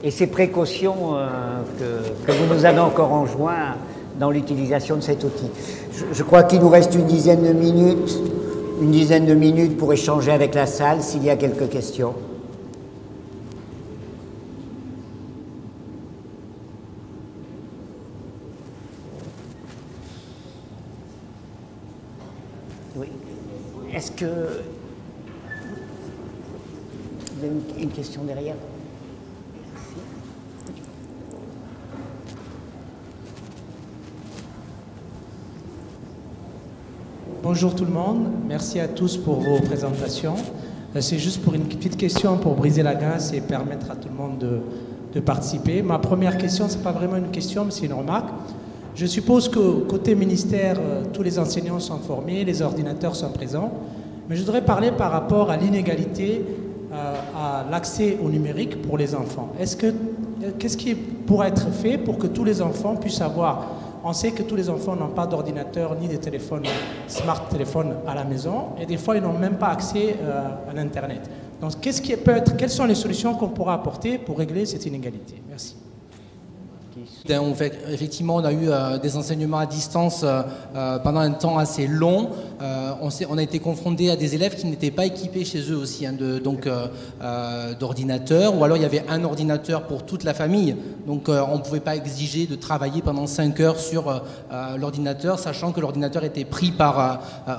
S4: et ces précautions que vous nous avez encore enjoint dans l'utilisation de cet outil. Je crois qu'il nous reste une dizaine de minutes pour échanger avec la salle s'il y a quelques questions. Oui. Est-ce que... Vous avez une question derrière? Merci.
S10: Bonjour tout le monde, merci à tous pour vos présentations. C'est juste pour une petite question pour briser la glace et permettre à tout le monde de participer. Ma première question, ce n'est pas vraiment une question, mais c'est une remarque. Je suppose que côté ministère, tous les enseignants sont formés, les ordinateurs sont présents, mais je voudrais parler par rapport à l'inégalité à l'accès au numérique pour les enfants. Qu'est-ce qui pourrait être fait pour que tous les enfants puissent avoir... On sait que tous les enfants n'ont pas d'ordinateur ni de téléphone, smart téléphone à la maison, et des fois ils n'ont même pas accès à l'Internet. Donc quelles sont les solutions qu'on pourra apporter pour régler cette inégalité? Merci.
S4: Qui
S5: Effectivement, on a eu des enseignements à distance pendant un temps assez long. On a été confronté à des élèves qui n'étaient pas équipés chez eux aussi, d'ordinateurs, ou alors il y avait un ordinateur pour toute la famille. Donc on ne pouvait pas exiger de travailler pendant 5 heures sur l'ordinateur, sachant que l'ordinateur était pris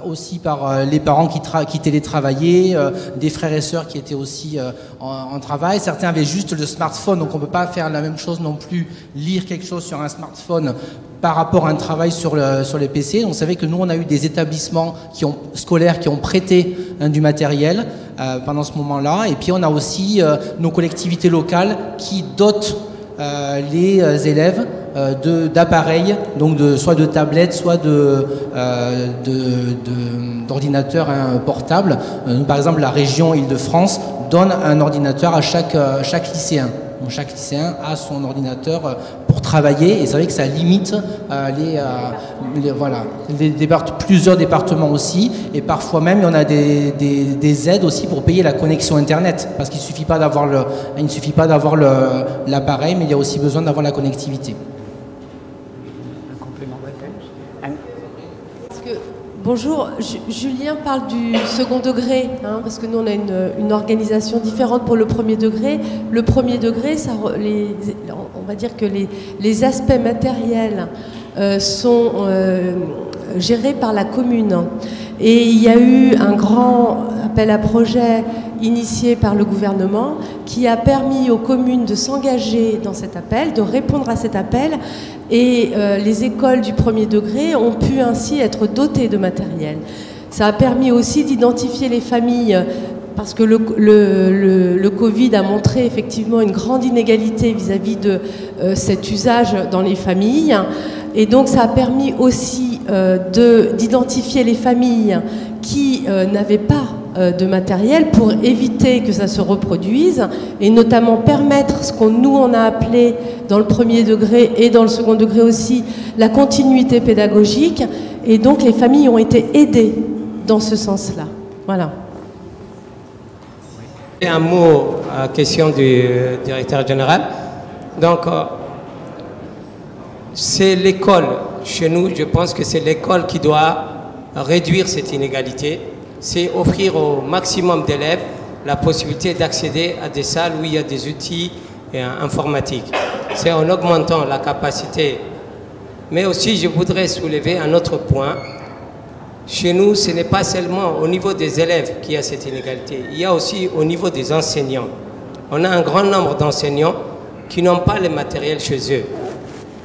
S5: aussi par les parents qui télétravaillaient, des frères et sœurs qui étaient aussi en travail. Certains avaient juste le smartphone, donc on ne peut pas faire la même chose non plus, lire quelque chose sur un smartphone par rapport à un travail sur les PC. Donc, vous savez que nous, on a eu des établissements scolaires qui ont prêté du matériel pendant ce moment-là. Et puis, on a aussi nos collectivités locales qui dotent les élèves d'appareils, donc soit de tablettes, soit d'ordinateurs portables. Par exemple, la région Île-de-France donne un ordinateur à chaque lycéen. Donc chaque lycéen a son ordinateur pour travailler, et c'est vrai que ça limite plusieurs départements aussi, et parfois même on a des aides aussi pour payer la connexion internet, parce qu'il ne suffit pas d'avoir l'appareil, mais il y a aussi besoin d'avoir la connectivité.
S4: Un complément de réponse.
S11: Bonjour, Julien parle du second degré, parce que nous on a une organisation différente pour le premier degré. Le premier degré, on va dire que les aspects matériels sont gérés par la commune. Et il y a eu un grand appel à projet initié par le gouvernement qui a permis aux communes de s'engager dans cet appel, de répondre à cet appel, et les écoles du premier degré ont pu ainsi être dotées de matériel. Ça a permis aussi d'identifier les familles, parce que le Covid a montré effectivement une grande inégalité vis-à-vis de cet usage dans les familles, et donc ça a permis aussi d'identifier les familles qui n'avaient pas de matériel pour éviter que ça se reproduise, et notamment permettre ce on a appelé dans le premier degré et dans le second degré aussi la continuité pédagogique, et donc les familles ont été aidées dans ce sens-là. Voilà.
S9: Un mot à la question du directeur général. Donc, c'est l'école. Chez nous, je pense que c'est l'école qui doit réduire cette inégalité. C'est offrir au maximum d'élèves la possibilité d'accéder à des salles où il y a des outils informatiques. C'est en augmentant la capacité. Mais aussi, je voudrais soulever un autre point. Chez nous, ce n'est pas seulement au niveau des élèves qu'il y a cette inégalité. Il y a aussi au niveau des enseignants. On a un grand nombre d'enseignants qui n'ont pas le matériel chez eux,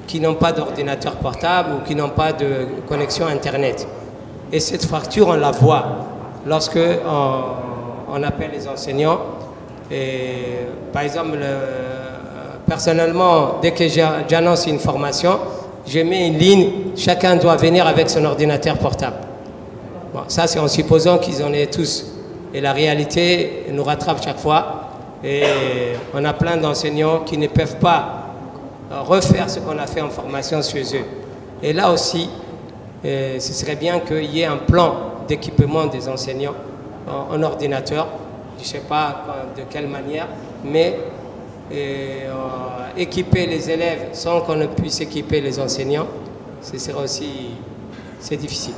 S9: qui n'ont pas d'ordinateur portable ou qui n'ont pas de connexion Internet. Et cette fracture, on la voit lorsque on appelle les enseignants. Et, par exemple, personnellement, dès que j'annonce une formation, je mets une ligne, chacun doit venir avec son ordinateur portable. Bon, ça, c'est en supposant qu'ils en aient tous. Et la réalité nous rattrape chaque fois. Et on a plein d'enseignants qui ne peuvent pas refaire ce qu'on a fait en formation chez eux. Et là aussi, ce serait bien qu'il y ait un plan d'équipement des enseignants en ordinateur. Je ne sais pas de quelle manière, mais équiper les élèves sans qu'on ne puisse équiper les enseignants, ce serait aussi, c'est difficile.